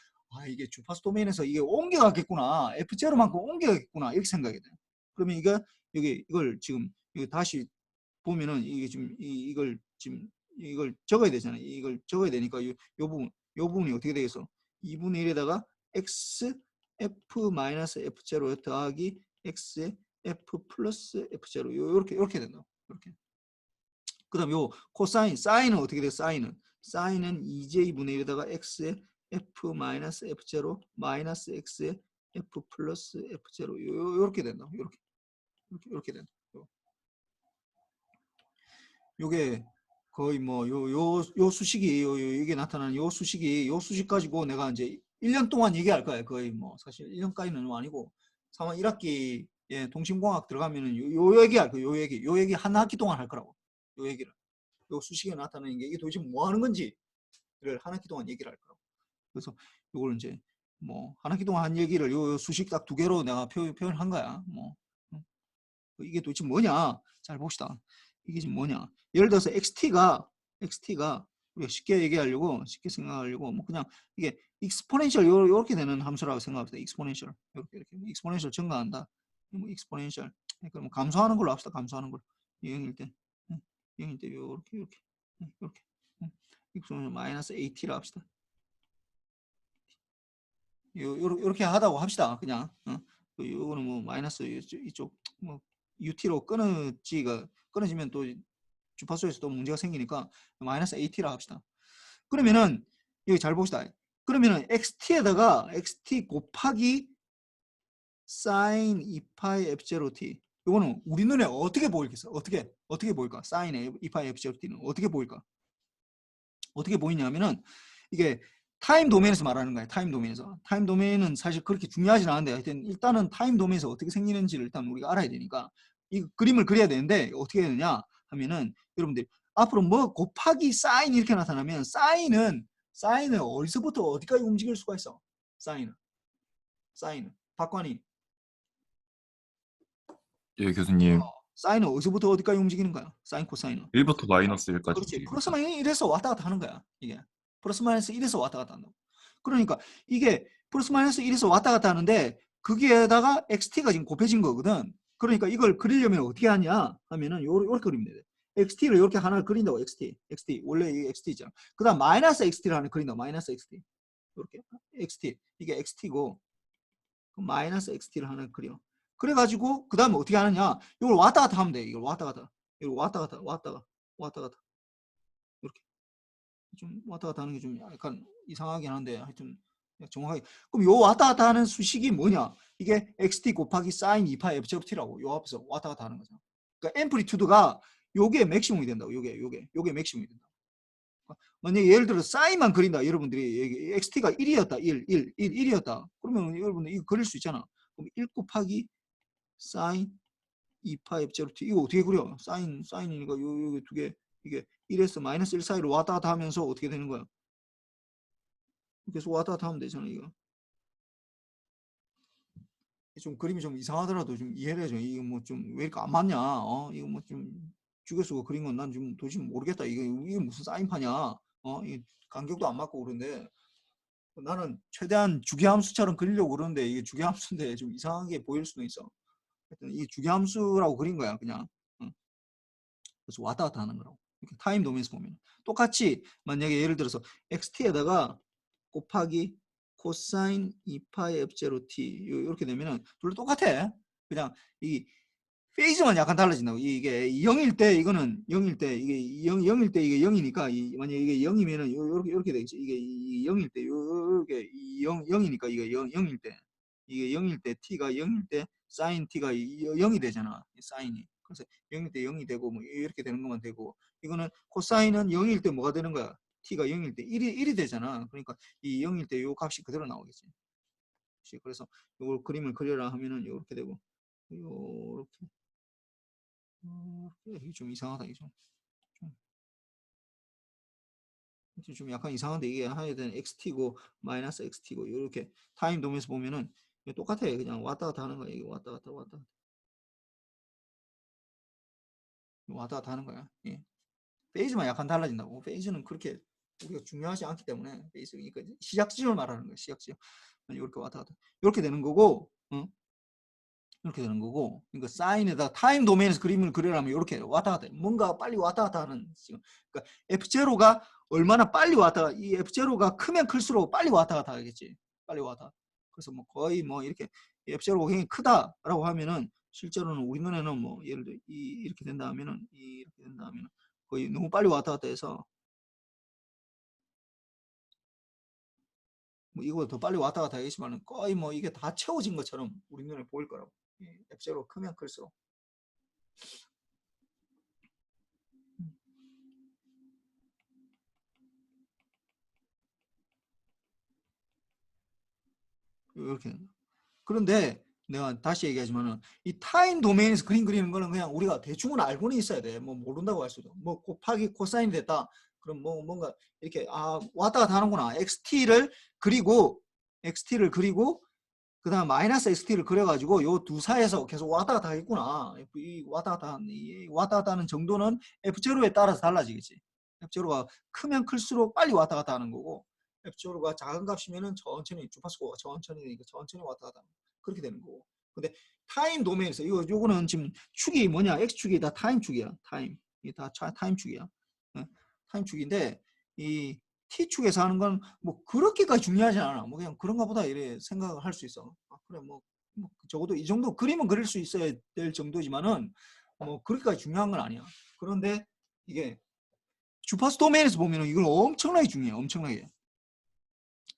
A: 이게 주파수 도면에서 이게 옮겨갔겠구나. F0만큼 옮겨갔겠구나. 이렇게 생각해야 돼. 그러면 이걸 지금 다시 보면은 이게 지금 이걸 적어야 되잖아요. 이걸 적어야 되니까 요 부분이 어떻게 되겠어? 2분의 1에다가 x f-f0 더하기 x f 플러스 f0 이렇게 된다. 이렇게. 그다음 요 코사인 사인은 어떻게 돼? 사인은 2j분의 1에다가 x의 f 마이너스 f0 마이너스 x의 f 플러스 f0 이렇게 된다. 이렇게 된다. 요게 거의 뭐 요 수식이 이게 나타나는 요 수식 가지고 내가 이제 1년 동안 얘기할 거야. 거의 뭐 사실 1년까지는 아니고 3학 1학기에 통신공학 들어가면은 요 얘기할 거야. 요 얘기 한 학기 동안 할 거라고. 요 얘기를. 요 수식에 나타나는 게 이게 도대체 뭐 하는 건지를 한 학기 동안 얘기를 할 거라고. 그래서 요걸 이제 뭐 한 학기 동안 한 얘기를 요 수식 딱 2개로 내가 표현한 거야. 뭐 이게 도대체 뭐냐? 잘 봅시다. 이게 지금 뭐냐? 예를 들어서 XT가 우리가 쉽게 얘기하려고 쉽게 생각하려고 뭐 그냥 이게 익스포넨셜 요렇게 되는 함수라고 생각합시다. 익스포넨셜 이렇게 익스포넨셜 증가한다. 뭐 익스포넨셜 그러니까 뭐 감소하는 걸로 합시다. 감소하는 걸 0일 때 요렇게 익스포넨셜 마이너스 AT라 합시다. 요렇게 하다고 합시다. 그냥 요거는 뭐 마이너스 이쪽 뭐 UT로 끊어지면 또 주파수에서 또 문제가 생기니까 마이너스 AT라 합시다. 그러면은 여기 잘 봅시다. 그러면은 XT에다가 XT 곱하기 sin 2파이 F0t. 이거는 우리 눈에 어떻게 보이겠어? 어떻게 보일까? sin 2파이 F0t는 어떻게 보일까? 어떻게 보이냐면은 이게 타임 도메인에서 말하는 거예요. 타임 도메인에서. 타임 도메인은 사실 그렇게 중요하진 않은데 하여튼 일단은 타임 도메인에서 어떻게 생기는지를 일단 우리가 알아야 되니까 이 그림을 그려야 되는데 어떻게 해야 되냐 하면은 여러분들 앞으로 뭐 곱하기 사인 이렇게 나타나면 사인은 어디서부터 어디까지 움직일 수가 있어? 사인은 박관이
I: 예, 교수님.
A: 사인은 어디서부터 어디까지 움직이는 거야? 사인 코사인은
I: 1부터 마이너스 1까지
A: 그렇지.
I: 움직입니다.
A: 플러스 마이너스 1에서 왔다 갔다 하는 거야. 이게 플러스 마이너스 1에서 왔다 갔다 한다고. 그러니까 이게 플러스 마이너스 1에서 왔다 갔다 하는데 거기에다가 XT가 지금 곱해진 거거든. 그러니까 이걸 그리려면 어떻게 하냐 하면은 요렇게 그리면 돼. XT를 이렇게 하나를 그린다고. XT 원래 이 XT 있잖아. 그 다음 마이너스 XT를 하나 그린다고. 마이너스 XT 이렇게 XT 이게 XT고 마이너스 XT를 하나 그려. 그래가지고 그 다음에 어떻게 하느냐 이걸 왔다 갔다 하면 돼. 이걸 왔다 갔다 이렇게 좀 왔다 갔다 하는 게 좀 약간 이상하긴 한데 하여튼 정확하게 그럼 요 왔다 갔다 하는 수식이 뭐냐 이게 XT 곱하기 sin 2파 FZT라고 요 앞에서 왔다 갔다 하는 거죠. 그러니까 앰플리튜드가 요게 맥시멈이 된다고. 요게 맥시멈이 된다. 만약에 예를 들어 사인만 그린다. 여러분들이 XT가 1이었다. 1이었다. 그러면 여러분들 이거 그릴 수 있잖아. 그럼 1 곱하기 사인 2파 F0t 이거 어떻게 그려? 사인이니까 요 두 개 이게 1에서 마이너스 1 사이로 왔다 갔다 하면서 어떻게 되는 거야? 계속 왔다 갔다 하면 되잖아. 이거 좀 그림이 좀 이상하더라도 좀 이해를 해줘. 이거 뭐 좀 왜 이렇게 안 맞냐? 이거 뭐 좀 죽여서 그린 건 난 좀 도저히 모르겠다. 이게 무슨 사인파냐? 이 간격도 안 맞고 그런데 나는 최대한 주기함수처럼 그리려고 그러는데 이게 주기함수인데 좀 이상하게 보일 수도 있어. 하여튼 이 주기함수라고 그린 거야 그냥. 그래서 왔다 갔다 하는 거라고. 이렇게 타임 도메인에서 보면 똑같이 만약에 예를 들어서 XT에다가 곱하기 코사인 2파이 F0t 이렇게 되면은 둘 다 똑같아. 그냥 이 페이즈만 약간 달라진다고. 이게 0일 때 이거는 0일 때 이게 0일 때 이게 0이니까 만약에 이게 0이면은 이렇게 되겠지. 이게 0일 때 요렇게 0이니까 이게 0일 때 이게 0일 때 t가 0일 때 사인 t가 0이 되잖아. 사인이. 그래서 0일 때 0이 되고 뭐 이렇게 되는 것만 되고 이거는 코사인은 0일 때 뭐가 되는 거야? t가 0일 때 1이 되잖아. 그러니까 이 0일 때 요 값이 그대로 나오겠지. 그래서 이걸 그림을 그려라 하면은 이렇게 되고 요렇게 이게 좀 이상하다. 이게 좀 약간 이상한데 이게 하여튼 XT고 마이너스 XT고 이렇게 타임 도면에서 보면은 똑같아. 그냥 왔다 갔다 하는 거야. 이게 왔다 갔다 하는 거야. 예. 페이즈만 약간 달라진다고. 페이즈는 그렇게 우리가 중요하지 않기 때문에 페이즈 그러니까 시작 지점을 말하는 거야. 시작 지점. 이렇게 왔다 갔다 이렇게 되는 거고, 이렇게 되는 거고. 그러니까 사인에다 타임 도메인에서 그림을 그리려면 이렇게 왔다 갔다 뭔가 빨리 왔다 갔다 하는 지금. 그러니까 F0가 얼마나 빨리 왔다 이 F0가 크면 클수록 빨리 왔다 갔다 하겠지. 빨리 왔다. 그래서 뭐 거의 뭐 이렇게 F0가 굉장히 크다라고 하면은 실제로는 우리 눈에는 뭐 예를 들어 이렇게 된다 하면은 이렇게 된다 하면은 거의 너무 빨리 왔다 갔다 해서 뭐 이거보다 더 빨리 왔다 갔다 하겠지만은 거의 뭐 이게 다 채워진 것처럼 우리 눈에 보일 거라고. F0 크면 클수록. 이렇게. 그런데 내가 다시 얘기하지만은 이 타임 도메인에서 그림 그리는 거는 그냥 우리가 대충은 알고는 있어야 돼. 뭐 모른다고 할 수도. 뭐 곱하기 코사인이 됐다. 그럼 뭐 뭔가 이렇게 왔다 갔다 하는구나. XT를 그리고 그다음 마이너스 XT를 그려가지고 요 두 사이에서 계속 왔다 갔다 하겠구나. 이 왔다 갔다 하는 정도는 F0에 따라서 달라지겠지. F0가 크면 클수록 빨리 왔다 갔다 하는 거고 F0가 작은 값이면은 천천히 주파수가 천천히 되니까 천천히 왔다 갔다 하는 그렇게 되는 거고. 근데 타임 도메인에서 요거는 지금 축이 뭐냐? X축이 다 타임 축이야. 이게 다 타임 축이야. 타임 축인데 이 T축에서 하는 건 뭐 그렇게까지 중요하지 않아. 뭐 그냥 그런가 보다 이래 생각을 할 수 있어. 그래 뭐 뭐 적어도 이 정도 그림은 그릴 수 있어야 될 정도지만은 뭐 그렇게까지 중요한 건 아니야. 그런데 이게 주파수 도메인에서 보면은 이걸 엄청나게 중요해. 엄청나게.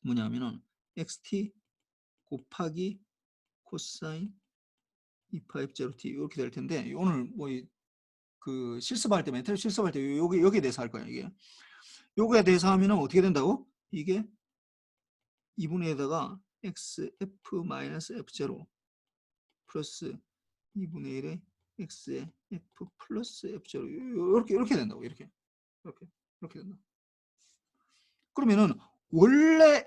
A: 뭐냐면은 xt 곱하기 코사인 2파이 제로 t 이렇게 될 텐데 오늘 뭐 그 실습할 때 멘탈 실습할 때 여기에 대해서 할 거야. 이게 요거에 대해서 하면은 어떻게 된다고? 이게 2분의 1에다가 xf-f0 플러스 2분의 1에 x의 f 플러스 f0 이렇게 된다고. 이렇게 된다. 그러면은 원래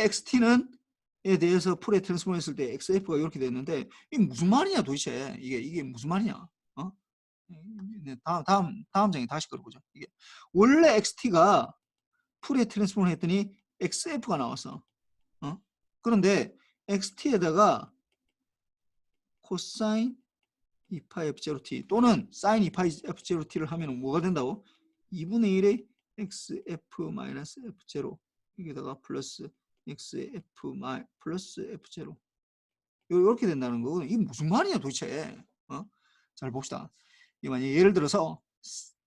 A: xt는 에 대해서 풀에 트랜스폼 했을 때 xf가 이렇게 됐는데 이게 무슨 말이냐 도대체. 이게 무슨 말이냐. 어? 네, 다음 장에 다시 걸어보자. 이게 원래 xt가 풀에 트랜스폼을 했더니 xf가 나왔어. 그런데 xt에다가 코사인 2파이 f0t 또는 사인 2파이 f0t를 하면 뭐가 된다고? 2분의 1의 xf-f0 여기다가 플러스 xf 플러스 f0 이렇게 된다는 거거든. 이게 무슨 말이냐 도대체. 잘 봅시다. 만약에 예를 들어서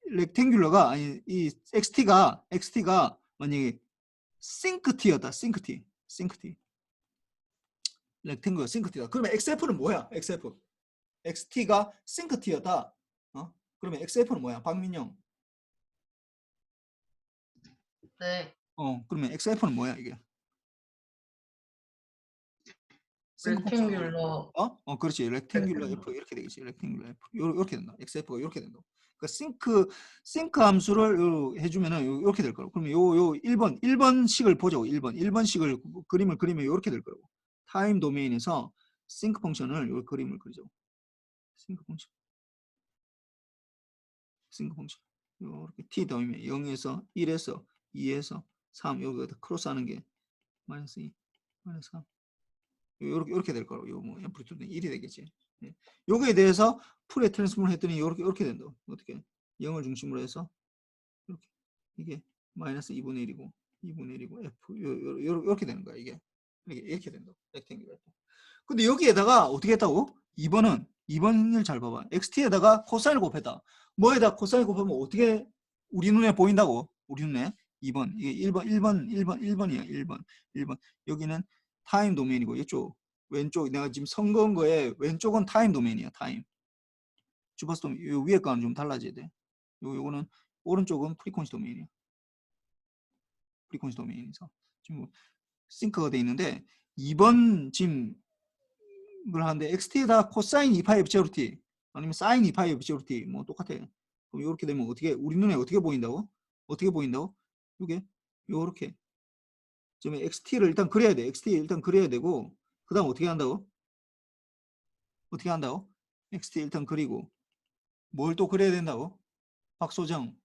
A: 렉탱귤러가 아니 이 xt가 만약에 싱크티였다. 싱크티 렉탱귤러 싱크티다. 그러면 xf는 뭐야? xt가 싱크티였다. 그러면 xf는 뭐야? 박민영.
C: 네.
A: 그러면 xf는 뭐야 이게?
C: 렉탱귤러.
A: 그렇지. 렉탱귤러 f 이렇게 되겠지. 렉탱귤러 f 이렇게 된다. xf가 이렇게 된다. 그러니까 싱크 함수를 해주면은 이렇게 될 거라고. 그러면 요 1번식을 보자고. 1번식을 그림을 그리면 이렇게 될 거라고. 타임 도메인에서 싱크 펑션을 요 그림을 그리죠. 싱크 펑션 이렇게 t 더하면 0에서 1에서 2에서 3 여기다 크로스하는 게 마이너스 2 마이너스 3 이렇게 될 거라고. 요 뭐 앰플리튜드는 1이 되겠지. 여기에 대해서 풀에 트랜스폼을 했더니 이렇게 된다고. 어떻게 0을 중심으로 해서 이게 마이너스 2분의 1이고 f 이렇게 되는 거야. 이게 이렇게 된다고. 렉탱귤러. 근데 여기에다가 어떻게 했다고? 2번을 잘 봐봐. xt에다가 코사인을 곱했다. 뭐에다 코사인 곱하면 어떻게 우리 눈에 보인다고? 우리 눈에 2번. 이게 1번이야. 1번. 여기는 타임 도메인이고 이쪽 왼쪽 내가 지금 선거한 거에 왼쪽은 타임 도메인이야. 타임. 주파수 도메인. 요 위에 거는 좀 달라져야 돼. 요거는 오른쪽은 프리퀀시 도메인이야. 프리퀀시 도메인에서 지금 싱크가 돼 있는데 2번 지금 걸 하는데 xt에다 코사인 2파이 f0t 아니면 사인 2파이 f0t 뭐 똑같아. 그럼 이렇게 되면 어떻게 우리 눈에 어떻게 보인다고? 이게 요렇게 좀 xt를 일단 그려야 돼. xt 일단 그려야 되고 그다음 어떻게 한다고? xt 일단 그리고 뭘 또 그려야 된다고? 박소정.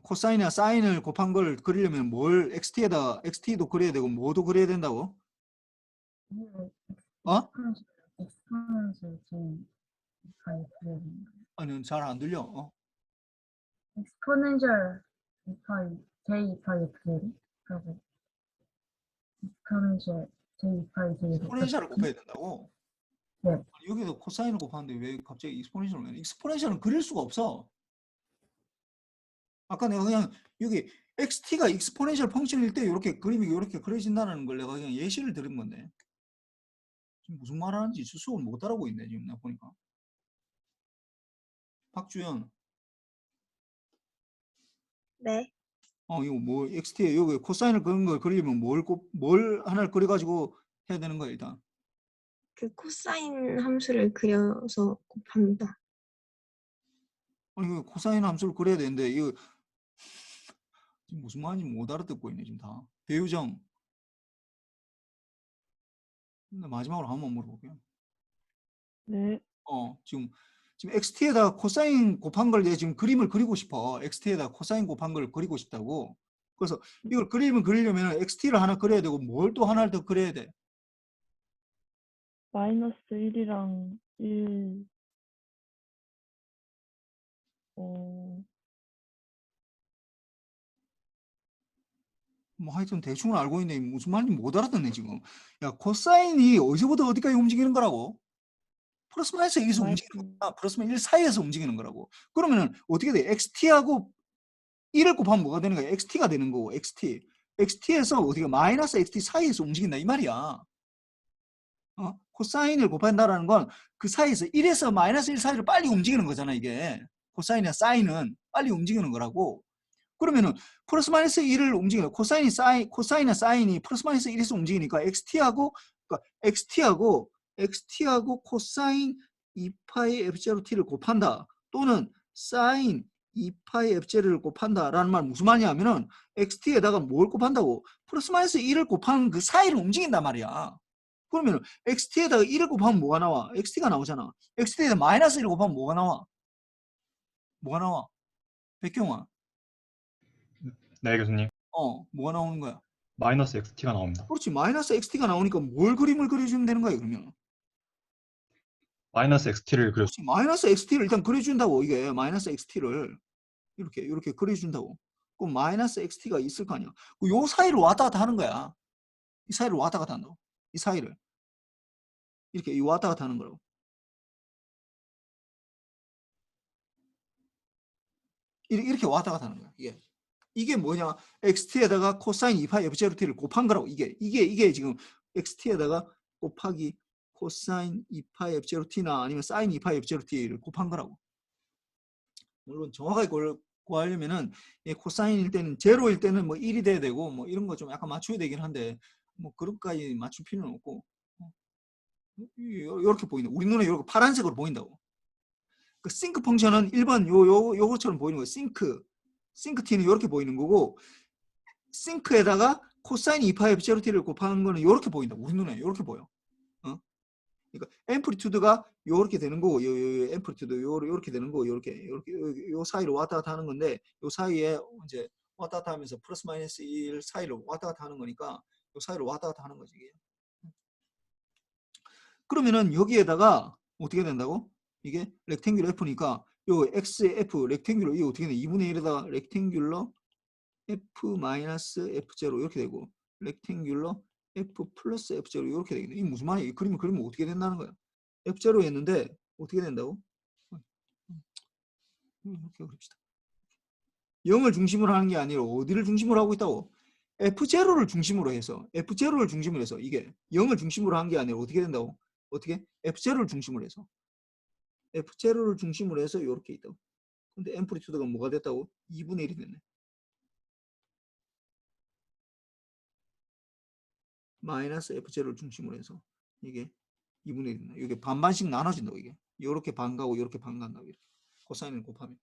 A: 코사인이나 사인을 곱한 걸 그리려면 뭘 xt도 그려야 되고 뭐도 그려야 된다고? 아니 잘 안 들려.
J: exponential 2파이 j2파이 f0 하고 exponential j2파이 j
A: 익스포넨셜을 곱해야 된다고?
J: 네.
A: 여기도 코사인을 곱하는데 왜 갑자기 익스포넨셜을 내냐? 익스포넨셜은 그릴 수가 없어. 아까 내가 그냥 여기 xt가 익스포넨셜 펑션일 때 이렇게 그림이 이렇게 그려진다는 걸 내가 그냥 예시를 들은 건데 지금 무슨 말 하는지 수업을 못 따라하고 있네 지금 나 보니까. 박주연.
G: 네.
A: 이거 뭐 xt에 여기 코사인을 그런 걸 그리려면 뭘 하나를 그려가지고 해야 되는 거야 일단.
G: 그 코사인 함수를 그려서 곱합니다.
A: 이거 코사인 함수를 그려야 되는데 이거 지금 무슨 말인지 못 알아듣고 있네 지금 다. 배우정. 마지막으로 한번 물어볼게요.
B: 네.
A: 지금 xt에다 코사인 곱한 걸 내가 지금 그림을 그리고 싶어. xt에다 코사인 곱한 걸 그리고 싶다고. 그래서 이걸 그리려면 xt를 하나 그려야 되고 뭘 또 하나를 더 그려야 돼.
J: 마이너스 1이랑 1 어,
A: 뭐 하여튼 대충은 알고 있는데 무슨 말인지 못 알아듣네 지금. 야, 코사인이 어디서부터 어디까지 움직이는 거라고? 플러스 마이너스 1에서 움직이는 거야. 플러스 마이너스 1 사이에서 움직이는 거라고. 그러면은 어떻게 돼? xt하고 1을 곱하면 뭐가 되는 거야? xt가 되는 거고 xt. xt에서 어디가 마이너스 xt 사이에서 움직인다 이 말이야. 코사인을 곱한다라는 건 그 사이에서 1에서 마이너스 1 사이를 빨리 움직이는 거잖아 이게. 코사인이나 사인은 빨리 움직이는 거라고. 그러면은 플러스 마이너스 1을 움직이는 코사인이나 사인이 플러스 마이너스 1에서 움직이니까 xt하고 코사인 2파이 f0t를 곱한다. 또는 사인 2파이 f0를 곱한다라는 말 무슨 말이냐면은 xt에다가 뭘 곱한다고? 플러스 마이너스 1을 곱하는 그 사이를 움직인단 말이야. 그러면 xt에다가 1을 곱하면 뭐가 나와? xt가 나오잖아. xt에다 마이너스 1을 곱하면 뭐가 나와? 뭐가 나와? 백경아.
I: 네, 교수님.
A: 뭐가 나오는 거야?
I: 마이너스 XT가 나옵니다.
A: 그렇지. 마이너스 xt가 나오니까 뭘 그림을 그려주면 되는 거야 그러면?
I: 마이너스 XT를 그렸
A: 그렇지. 마이너스 xt를 일단 그려준다고. 이게 마이너스 xt를 이렇게 그려준다고. 그럼 마이너스 xt가 있을 거 아니야. 요 사이를 왔다 갔다 하는 거야. 이 사이를 왔다 갔다 한다고. 이 사이를 이렇게 왔다 갔다 하는 거라고. 이렇게 왔다 갔다 하는 거야. 이게 뭐냐? xt에다가 코사인 2파이 f0t를 곱한 거라고. 이게 지금 xt에다가 곱하기 코사인 2파이 f0t나 아니면 사인 2파이 f0t를 곱한 거라고. 물론 정확하게 구하려면은 코사인일 때는 제로일 때는 뭐 1이 돼야 되고 뭐 이런 거 좀 약간 맞춰야 되긴 한데 뭐 그런까지 맞출 필요는 없고 이렇게 보인다. 우리 눈에 이렇게 파란색으로 보인다고. 그 싱크 펑션은 1번 요거처럼 보이는 거예요. 싱크 t는 이렇게 보이는 거고 싱크에다가 코사인 2파이 f0t를 곱하는 거는 이렇게 보인다. 우리 눈에 이렇게 보여. 그러니까 앰플리튜드가 이렇게 되는 거고 요 앰플리튜드 이렇게 되는 거고 이렇게 요 사이로 왔다 갔다 하는 건데 요 사이에 이제 왔다 갔다 하면서 플러스 마이너스 1 사이로 왔다 갔다 하는 거니까 요 사이로 왔다 갔다 하는 거지. 이게. 그러면은 여기에다가 어떻게 된다고? 이게 렉탱귤러 f니까 요 xf 렉탱귤러 이 어떻게 돼? 2분의 1에다가 렉탱귤러 f 마이너스 f0 이렇게 되고 렉탱귤러 f 플러스 f0 이렇게 되겠네. 이게 무슨 말이야? 이 그림을 그리면 어떻게 된다는 거야? f0였는데 어떻게 된다고? 이렇게 그립시다. 0을 중심으로 하는 게 아니라 어디를 중심으로 하고 있다고? f0를 중심으로 해서 이게 0을 중심으로 한 게 아니라 어떻게 된다고? 어떻게? f0를 중심으로 해서 f0를 중심으로 해서 이렇게 있다고. 근데 앰플리튜드가 뭐가 됐다고? 2분의 1이 됐네. 마이너스 f0를 중심으로 해서 이게 2분의 1이네. 이게 반반씩 나눠진다고. 이게 이렇게 반 가고 이렇게 반 간다고. 이렇게 코사인을 곱하면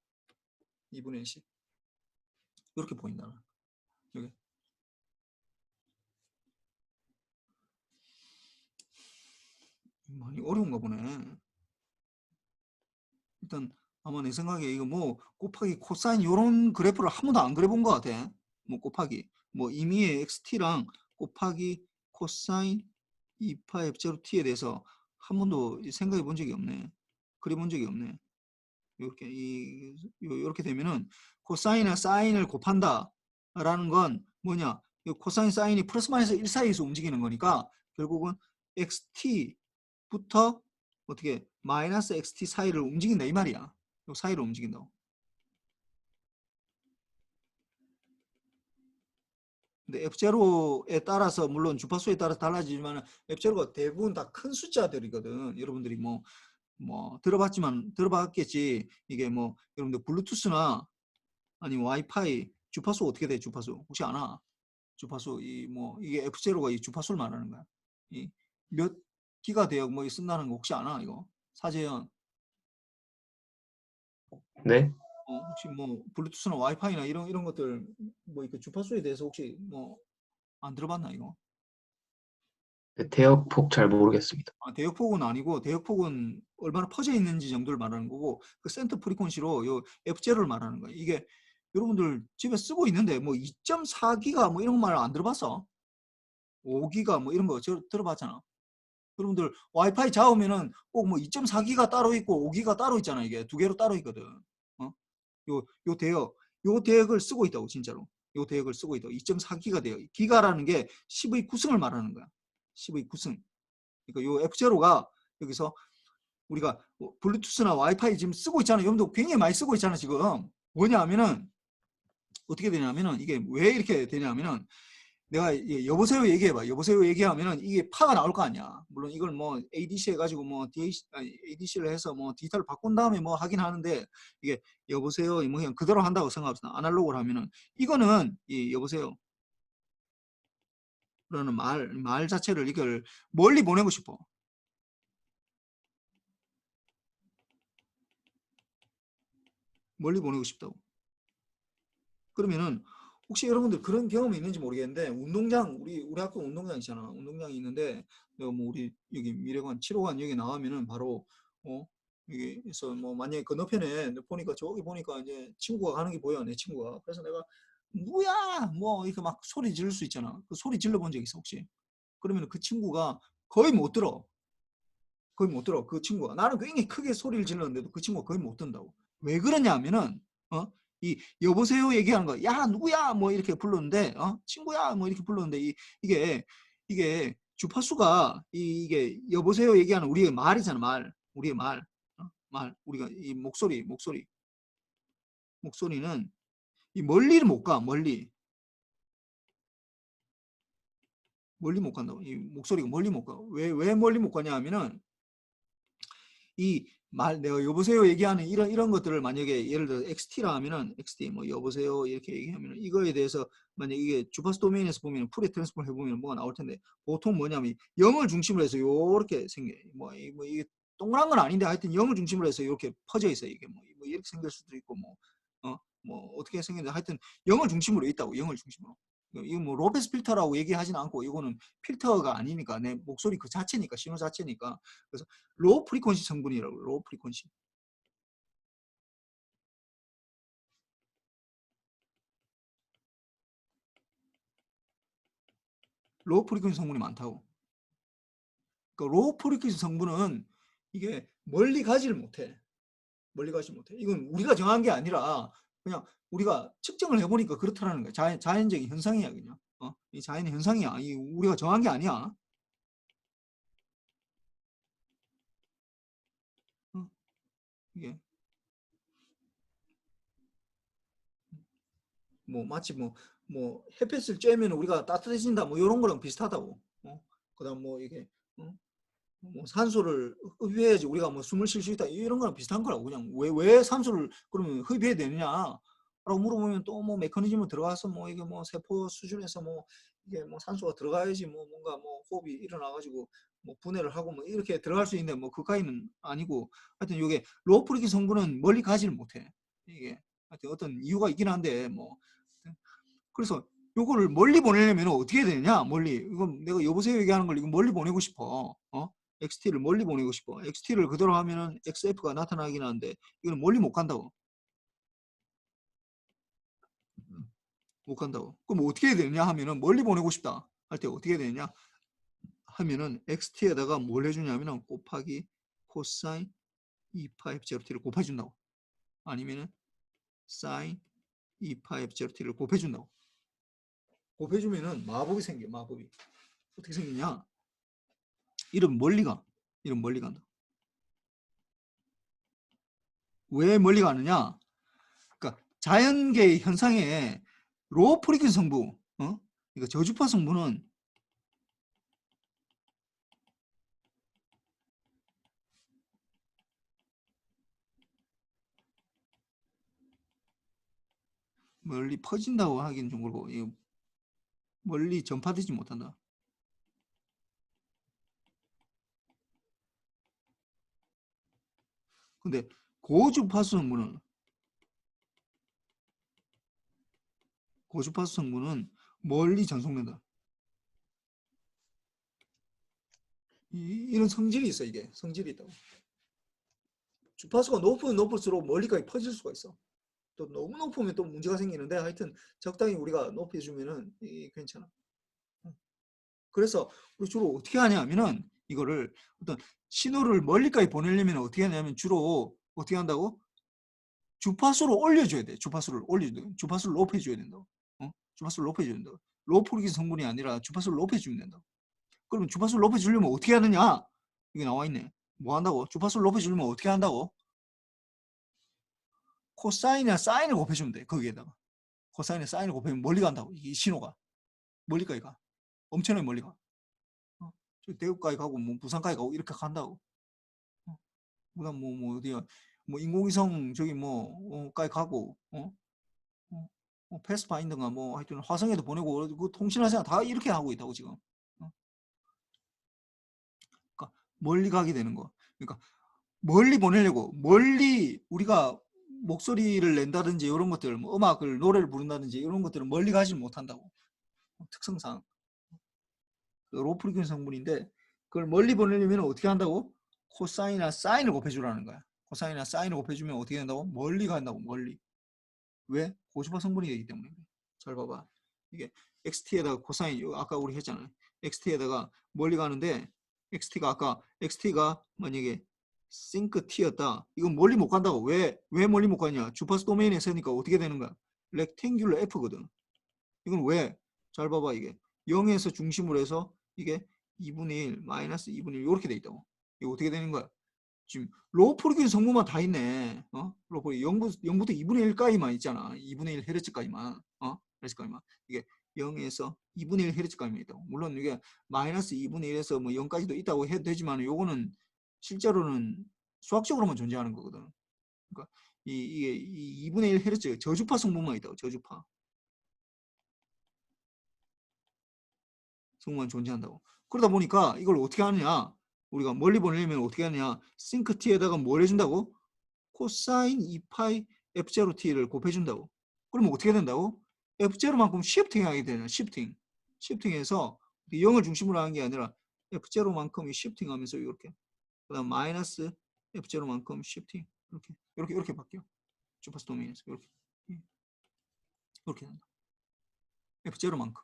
A: 2분의 1씩 이렇게 보인다. 여기 많이 어려운가 보네. 일단 아마 내 생각에 이거 뭐 곱하기 코사인 이런 그래프를 한 번도 안 그려본 것 같아. 뭐 곱하기 뭐 임의의 xt랑 곱하기 코사인 2파 f0t에 대해서 한 번도 생각해 본 적이 없네. 그려본 적이 없네. 이렇게 되면은 코사인이나 사인을 곱한다라는 건 뭐냐? 이 코사인 사인이 플러스 마이너스 1 사이에서 움직이는 거니까 결국은 xt부터 어떻게 마이너스 xt 사이를 움직인다 이 말이야. 요 사이를 움직인다고. 근데 f0에 따라서 물론 주파수에 따라서 달라지지만 f0가 대부분 다 큰 숫자들이거든. 여러분들이 뭐 들어봤겠지. 이게 뭐 여러분들 블루투스나 아니면 와이파이 주파수 어떻게 돼? 주파수 혹시 아나? 주파수 이게 f0가 이 주파수를 말하는 거야. 이 몇 기가 대역 뭐 쓴다는 거 혹시 아나 이거? 사재현.
K: 네?
A: 혹시 뭐 블루투스나 와이파이나 이런 것들 뭐 이렇게 주파수에 대해서 혹시 뭐 안 들어봤나 이거?
K: 대역폭 잘 모르겠습니다.
A: 대역폭은 아니고 대역폭은 얼마나 퍼져 있는지 정도를 말하는 거고 그 센터 프리퀀시로 요 f0를 말하는 거예요. 이게 여러분들 집에 쓰고 있는데 뭐 2.4기가 뭐 이런 말 안 들어봤어? 5기가 뭐 이런 거 들어봤잖아. 여러분들 와이파이 잡으면은 꼭 뭐 2.4기가 따로 있고 5기가 따로 있잖아. 이게 두 개로 따로 있거든. 요 대역을 쓰고 있다고 진짜로. 요 대역을 쓰고 있다. 2.4기가 돼요. 기가라는 게 10의 9승을 말하는 거야. 10의 9승. 그러니까 요 F0가 여기서 우리가 뭐 블루투스나 와이파이 지금 쓰고 있잖아요. 여러분도 굉장히 많이 쓰고 있잖아 지금. 뭐냐 하면은 어떻게 되냐면은 이게 왜 이렇게 되냐면은 내가 여보세요 얘기해봐. 여보세요 얘기하면은 이게 파가 나올 거 아니야. 물론 이걸 뭐 ADC 해가지고 뭐 ADC를 해서 뭐 디지털을 바꾼 다음에 뭐 하긴 하는데 이게 여보세요 뭐 그냥 그대로 한다고 생각합시다. 아날로그로 하면은 이거는 이 여보세요 라는 말 자체를 이걸 멀리 보내고 싶어. 멀리 보내고 싶다고. 그러면은 혹시 여러분들 그런 경험이 있는지 모르겠는데 운동장 우리 학교 운동장 있잖아. 운동장이 있는데 내가 뭐 우리 여기 미래관 7호관 여기 나가면은 바로 여기에서 뭐 만약에 건너편에 보니까 저기 보니까 이제 친구가 가는 게 보여. 내 친구가. 그래서 내가 누구야 뭐 이렇게 막 소리 지를 수 있잖아. 그 소리 질러 본 적 있어 혹시? 그러면 그 친구가 거의 못 들어. 거의 못 들어. 그 친구가. 나는 굉장히 크게 소리를 질렀는데도 그 친구가 거의 못 듣는다고. 왜 그러냐 하면은 이 여보세요 얘기하는 거, 야 누구야 뭐 이렇게 불렀는데 친구야 뭐 이렇게 불렀는데 이게 주파수가 이게 여보세요 얘기하는 우리의 말이잖아. 말. 우리의 말. 말. 우리가 이 목소리는 이 멀리를 못 가. 멀리 못 간다고. 이 목소리가 멀리 못 가. 왜 멀리 못 가냐 하면은 이 말 내가 여보세요 얘기하는 이런 것들을 만약에 예를 들어 XT라 하면은 XT 뭐 여보세요 이렇게 얘기하면은 이거에 대해서 만약 이게 주파수 도메인에서 보면 풀에 트랜스폼 해보면 뭐가 나올 텐데 보통 뭐냐면 0을 중심으로 해서 요렇게 생겨. 뭐 이게 동그란 건 아닌데 하여튼 0을 중심으로 해서 이렇게 퍼져 있어요. 이게 뭐 이렇게 생길 수도 있고 뭐 어떻게 생겼는데 하여튼 0을 중심으로 있다고. 0을 중심으로. 이거 뭐 로페스 필터라고 얘기하진 않고 이거는 필터가 아니니까 내 목소리 그 자체니까 신호 자체니까. 그래서 로우 프리퀀시 성분이라고. 로우 프리퀀시. 로우 프리퀀시 성분이 많다고. 그러니까 로우 프리퀀시 성분은 이게 멀리 가지를 못해. 멀리 가지 못해. 이건 우리가 정한 게 아니라 그냥 우리가 측정을 해보니까 그렇다라는 거야. 자연적인 현상이야 그냥. 이 자연의 현상이야. 이 우리가 정한 게 아니야. 이게 뭐 마치 뭐 햇볕을 쬐면 우리가 따뜻해진다 뭐 이런 거랑 비슷하다고. 그다음 뭐 이게 뭐 산소를 흡입해야지 우리가 뭐 숨을 쉴 수 있다 이런 거랑 비슷한 거라고. 그냥 왜 산소를 그러면 흡입해야 되느냐라고 물어보면 또 뭐 메커니즘으로 들어가서 뭐 이게 뭐 세포 수준에서 뭐 이게 뭐 산소가 들어가야지 뭐 뭔가 뭐 호흡이 일어나가지고 뭐 분해를 하고 뭐 이렇게 들어갈 수 있는데 뭐 그까이는 아니고 하여튼 이게 로우 프리퀀시 성분은 멀리 가지를 못해. 이게 하여튼 어떤 이유가 있긴 한데 뭐 그래서 요거를 멀리 보내려면 어떻게 해야 되느냐? 멀리. 이건 내가 여보세요 얘기하는 걸 이거 멀리 보내고 싶어. XT를 멀리 보내고 싶어. XT를 그대로 하면은 XF가 나타나긴 하는데 이건 멀리 못 간다고. 못 간다고. 그럼 어떻게 해야 되느냐 하면은 멀리 보내고 싶다 할 때 어떻게 해야 되느냐 하면은 XT에다가 뭘 해주냐면은 곱하기 코사인 2파 F0t를 곱해준다고. 아니면은 사인 2파 F0t를 곱해준다고. 곱해주면은 마법이 생겨. 마법이. 어떻게 생기냐? 이런 멀리 가. 이런 멀리 간다. 왜 멀리 가느냐? 그러니까 자연계의 현상에 로우 프리퀀시 성분, 그러니까 저주파 성분은 멀리 퍼진다고 하기는 좀 그렇고 멀리 전파되지 못한다. 근데 고주파수 성분은 멀리 전송된다. 이런 성질이 있어. 이게 성질이 있다고. 주파수가 높으면 높을수록 멀리까지 퍼질 수가 있어. 또 너무 높으면 또 문제가 생기는데 하여튼 적당히 우리가 높여주면은 괜찮아. 그래서 우리 주로 어떻게 하냐면은 이거를 어떤 신호를 멀리까지 보내려면 어떻게 하냐면 주로 어떻게 한다고? 주파수를 올려줘야 돼. 주파수를 높여줘야 된다고. 주파수를 높여줘야 된다. 로우 프리퀀시 성분이 아니라 주파수를 높여주면 된다. 그러면 주파수를 높여주려면 어떻게 하느냐? 이게 나와 있네. 뭐 한다고? 주파수를 높여주려면 어떻게 한다고? 코사인이나 사인을 곱해주면 돼. 거기에다가. 코사인이나 사인을 곱해주면 멀리 간다고. 이 신호가. 멀리까지 가. 엄청나게 멀리 가. 저 대구까지 가고 뭐 부산까지 가고 이렇게 간다고. 그다음 뭐 어디야? 뭐 인공위성 저기 뭐까지 가고 패스파인더가 뭐 하여튼 화성에도 보내고 그 통신하잖아. 다 이렇게 하고 있다고 지금. 그러니까 멀리 가게 되는 거. 그러니까 멀리 보내려고 멀리 우리가 목소리를 낸다든지 이런 것들, 뭐 음악을 노래를 부른다든지 이런 것들은 멀리 가지 못한다고. 특성상 로우 프리퀀시 성분인데 그걸 멀리 보내려면 어떻게 한다고? 코사인이나 사인을 곱해주라는 거야. 코사인이나 사인을 곱해주면 어떻게 된다고? 멀리 간다고. 멀리. 왜? 고주파 성분이 되기 때문에. 잘 봐봐. 이게 XT에다가 코사인, 아까 우리 했잖아요. XT에다가 멀리 가는데 XT가 아까 XT가 만약에 싱크 T였다. 이건 멀리 못 간다고. 왜 멀리 못 가냐? 주파수 도메인에 있으니까 어떻게 되는 거야? 렉탱귤러 F거든. 이건 왜? 잘 봐봐. 이게 0에서 중심으로 해서 이게 2분의 1, 마이너스 2분의 1 이렇게 돼 있다고. 이거 어떻게 되는 거야? 지금 로우 프리퀀시 성분만 다 있네. 로우 프리퀀시 0부터 2분의 1까지만 있잖아. 2분의 1 헤르츠까지만. 헤르츠까지만. 이게 0에서 2분의 1 헤르츠까지만 있다고. 물론 이게 마이너스 2분의 1에서 뭐 0까지도 있다고 해도 되지만 요거는 실제로는 수학적으로만 존재하는 거거든. 그러니까 이게 2분의 1 헤르츠 저주파 성분만 있다고. 저주파 성분만 존재한다고. 그러다 보니까 이걸 어떻게 하느냐? 우리가 멀리 보내려면 어떻게 하느냐? 싱크 T에다가 뭘 해준다고? 코사인 2파이 F0T를 곱해준다고. 그러면 어떻게 된다고? F0만큼 시프팅 하게 되냐? 시프팅. 시프팅해서 0을 중심으로 하는 게 아니라 F0만큼 시프팅 하면서 이렇게. 그 다음 마이너스 F0만큼 시프팅. 이렇게 바뀌어. 주파수 도메인에서. 이렇게 된다. F0만큼.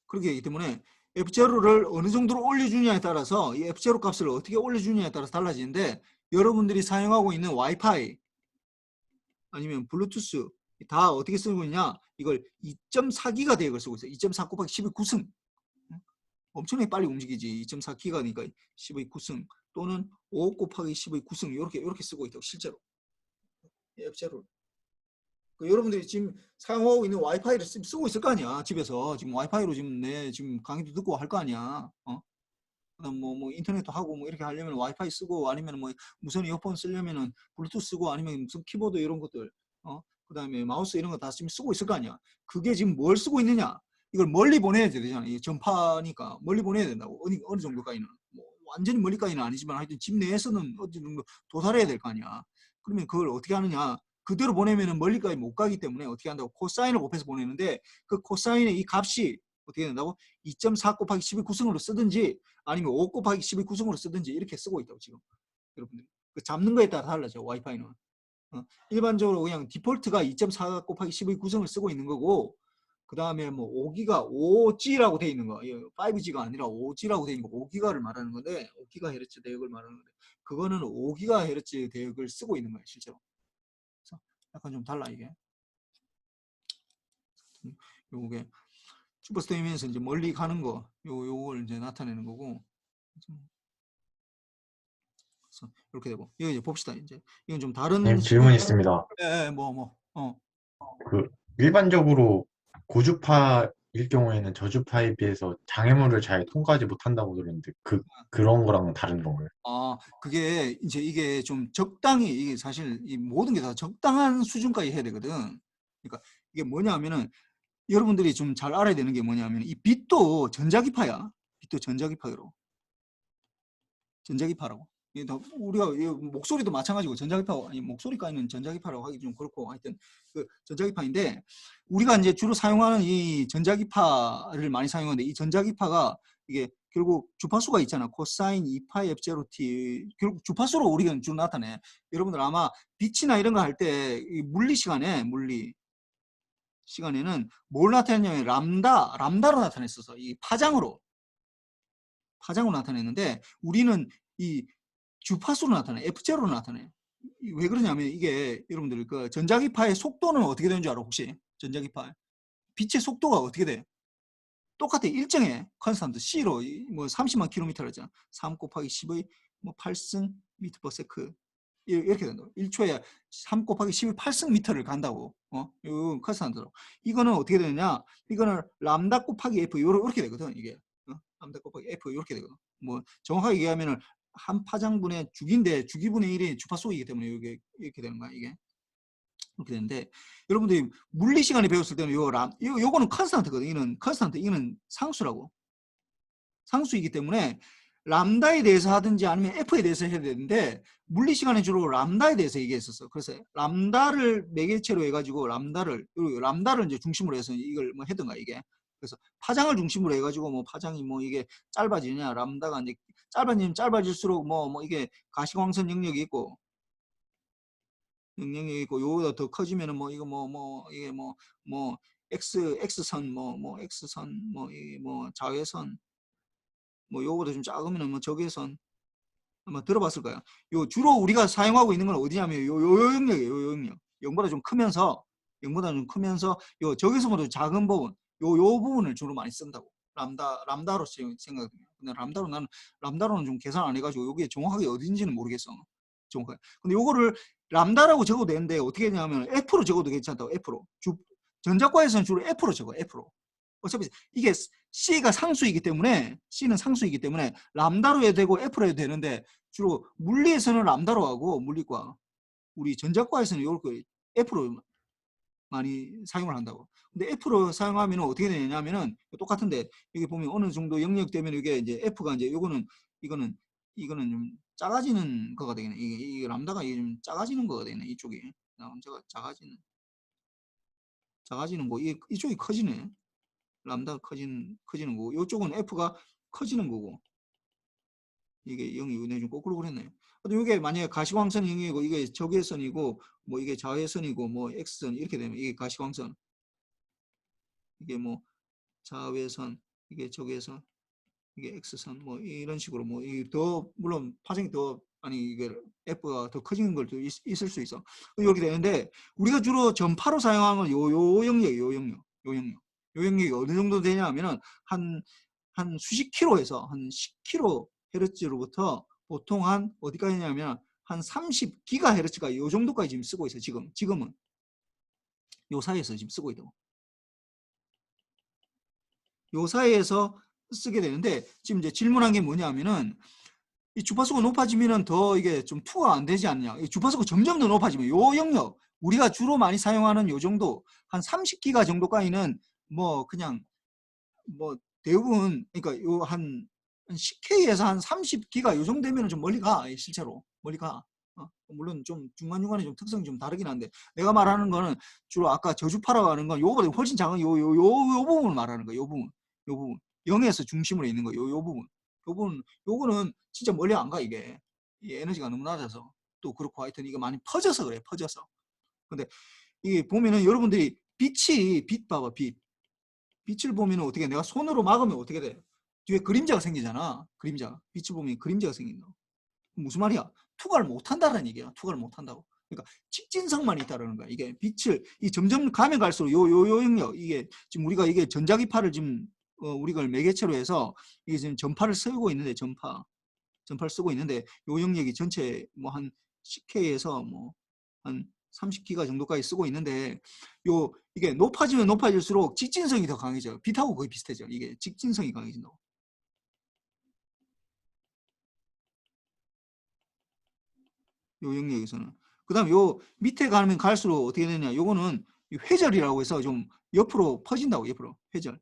A: 그렇게 하기 때문에 F0를 어느 정도로 올려주냐에 따라서 이 F0 값을 어떻게 올려주냐에 따라서 달라지는데 여러분들이 사용하고 있는 와이파이 아니면 블루투스 다 어떻게 쓰고 있냐? 이걸 2.4기가 대역을 쓰고 있어요. 2.4 곱하기 10의 9승. 엄청나게 빨리 움직이지. 2.4기가니까 10의 9승 또는 5 곱하기 10의 9승 이렇게 쓰고 있다고 실제로. F0를. 여러분들이 지금 사용하고 있는 와이파이를 쓰고 있을 거 아니야. 집에서 지금 와이파이로 지금 강의도 듣고 할 거 아니야. 그다음 뭐 인터넷도 하고 뭐 이렇게 하려면 와이파이 쓰고 아니면 뭐 무선 이어폰 쓰려면은 블루투스 쓰고 아니면 무슨 키보드 이런 것들 그다음에 마우스 이런 거 다 지금 쓰고 있을 거 아니야. 그게 지금 뭘 쓰고 있느냐? 이걸 멀리 보내야 되잖아. 이게 전파니까 멀리 보내야 된다고. 어느 정도까지는 뭐 완전히 멀리까지는 아니지만 하여튼 집 내에서는 어느 정도 도달해야 될 거 아니야. 그러면 그걸 어떻게 하느냐? 그대로 보내면은 멀리까지 못 가기 때문에 어떻게 한다고? 코사인을 곱해서 보내는데 그 코사인의 이 값이 어떻게 된다고? 2.4 곱하기 10의 9승으로 쓰든지 아니면 5 곱하기 10의 9승으로 쓰든지 이렇게 쓰고 있다고 지금 여러분들. 그 잡는 거에 따라 달라져. 와이파이는. 일반적으로 그냥 디폴트가 2.4 곱하기 10의 9승을 쓰고 있는 거고 그 다음에 뭐 5기가 5G라고 돼 있는 거. 5G가 아니라 5G라고 돼 있는 거. 5기가를 말하는 건데 5GHz 대역을 말하는 건데 그거는 5GHz 대역을 쓰고 있는 거예요. 실제로. 약간 좀 달라 이게. 요게 주파수 도메인에서 이제 멀리 가는 거 요걸 이제 나타내는 거고. 그래서 이렇게 되고 이거 이제 봅시다. 이제 이건 좀 다른
I: 네, 질문 있습니다.
A: 그
I: 일반적으로 고주파일 경우에는 저주파에 비해서 장애물을 잘 통과하지 못한다고 들었는데 그런 거랑 다른 건가요?
A: 그게 이제 이게 좀 적당히 이게 사실 이 모든 게 다 적당한 수준까지 해야 되거든. 그러니까 이게 뭐냐면은 여러분들이 좀 잘 알아야 되는 게 뭐냐면 이 빛도 전자기파야. 빛도 전자기파로. 전자기파라고. 우리가 목소리도 마찬가지고 전자기파 아니 목소리까지는 전자기파라고 하기 좀 그렇고 하여튼 그 전자기파인데 우리가 이제 주로 사용하는 이 전자기파를 많이 사용하는데 이 전자기파가 이게 결국 주파수가 있잖아. 코사인 2파이 F0T 결국 주파수로 우리가 주로 나타내. 여러분들 아마 빛이나 이런 거 할 때 물리 시간에는 뭘 나타내냐면 람다로 나타냈어서 이 파장으로 나타냈는데 우리는 이 주파수로 나타내. F0로 나타내. 왜 그러냐면 이게 여러분들 그 전자기파의 속도는 어떻게 되는 줄 알아 혹시? 전자기파 빛의 속도가 어떻게 돼? 똑같아. 일정해. 컨스탄트 C로 뭐 30만 킬로미터를 했잖아. 3 곱하기 10의 뭐 8승 미터 퍼 세크 이렇게 된다. 1초에 3 곱하기 10의 8승 미터를 간다고. 요 컨스탄트로. 이거는 어떻게 되느냐? 이거는 람다 곱하기 F 이렇게 되거든. 이게. 람다 곱하기 F 이렇게 되거든. 뭐 정확하게 얘기하면은 한 파장분의 주기인데 주기분의 1이 주파수이기 때문에 이게 이렇게 되는 거야, 이게. 이렇게 되는데 여러분들이 물리 시간에 배웠을 때는 요거는 컨스탄트거든. 이는 상수라고. 상수이기 때문에 람다에 대해서 하든지 아니면 F에 대해서 해야 되는데 물리 시간에 주로 람다에 대해서 얘기했었어. 그래서 람다를 매개체로 해가지고 람다를 이제 중심으로 해서 이걸 뭐 했던가 이게. 그래서 파장을 중심으로 해가지고 뭐 파장이 뭐 이게 짧아지냐 람다가 이제 짧아지면 짧아질수록 뭐 이게 가시광선 영역이 있고 영역이 있고 요보다 더 커지면은 뭐 이거 이게 뭐 X선 X선 이게 뭐 자외선 뭐 요거보다 좀 작으면은 뭐 적외선 아마 들어봤을 거야. 요 주로 우리가 사용하고 있는 건 어디냐면 요 영역이에요. 요 영역. 0보다 좀 크면서 요 적외선보다 작은 부분 요 부분을 주로 많이 쓴다고. 람다로 생각합니다. 근데 람다로는 좀 계산 안 해가지고 요게 정확하게 어딘지는 모르겠어. 정확하게. 근데 요거를 람다라고 적어도 되는데 어떻게 했냐면 F로 적어도 괜찮다고. F로. 전자과에서는 주로 F로 적어. F로. 어차피 이게 C가 상수이기 때문에 C는 상수이기 때문에 람다로 해도 되고 F로 해도 되는데 주로 물리에서는 람다로 하고 물리과 우리 전자과에서는 이렇게 F로 많이 사용을 한다고. 근데 F로 사용하면 어떻게 되냐면은 똑같은데 여기 보면 어느 정도 영역 되면 이게 이제 F가 이제 이거는 좀 작아지는 거가 되겠네. 이게 람다가 이게 좀 작아지는 거가 되겠네. 이쪽이 람다가 작아지는 거 이쪽이 커지네. 람다가 커지는 거고 이쪽은 F가 커지는 거고 이게 0이 좀 거꾸로 그랬네요. 근데 이게 만약에 가시광선 영역이고 이게 적외선이고 뭐 이게 자외선이고 뭐 X선 이렇게 되면 이게 가시광선 이게 뭐 자외선 이게 적외선 이게 X선 뭐 이런 식으로 뭐 더 물론 파장이 더 이게 F가 더 커지는 걸 있을 수 있어. 이렇게 되는데 우리가 주로 전파로 사용하는 건 요 영역이 어느 정도 되냐 하면은 한 수십 킬로에서 한 10kilo 헤르츠로부터 보통 한 어디까지냐면 한 30GHz가 요 정도까지 지금 쓰고 있어요. 지금은 요 사이에서 지금 쓰고 있다고. 요 사이에서 쓰게 되는데 지금 이제 질문한 게 뭐냐면은 이 주파수가 높아지면은 더 이게 좀 투하 안 되지 않냐. 이 주파수가 점점 더 높아지면 요 영역 우리가 주로 많이 사용하는 요 정도 한 30GHz 정도까지는 뭐 그냥 뭐 대부분 그러니까 요 한 10K에서 한 30GHz 요 정도 되면 좀 멀리 가. 실제로 멀리 가. 물론 좀 중간중간에 좀 특성이 좀 다르긴 한데 내가 말하는 거는 주로 아까 저주파라고 하는 건 요거보다 훨씬 작은 요 부분을 말하는 거예요. 요 부분 0에서 중심으로 있는 거 요 부분 요거는 진짜 멀리 안 가. 이게 이 에너지가 너무 낮아서 또 그렇고 하여튼 이거 많이 퍼져서 그래. 퍼져서. 근데 이게 보면은 여러분들이 빛 봐봐. 빛을 보면은 어떻게 내가 손으로 막으면 어떻게 돼? 뒤에 그림자가 생기잖아. 빛을 보면 그림자가 생긴다. 무슨 말이야? 투과를 못한다는 얘기야. 투과를 못한다고. 그러니까 직진성만 있다라는 거야. 이게 빛을 점점 가면 갈수록 요 영역 이게 지금 우리가 이게 전자기파를 지금 우리가 매개체로 해서 이게 지금 전파를 쓰고 있는데 전파를 쓰고 있는데 요 영역이 전체 뭐 한 10K에서 뭐 한 30GHz 정도까지 쓰고 있는데 이게 높아지면 높아질수록 직진성이 더 강해져요. 빛하고 거의 비슷해져. 이게 직진성이 강해진다고. 요 영역에서는. 그 다음 요 밑에 가면 갈수록 어떻게 되냐. 요거는 회절이라고 해서 좀 옆으로 퍼진다고. 옆으로 회절.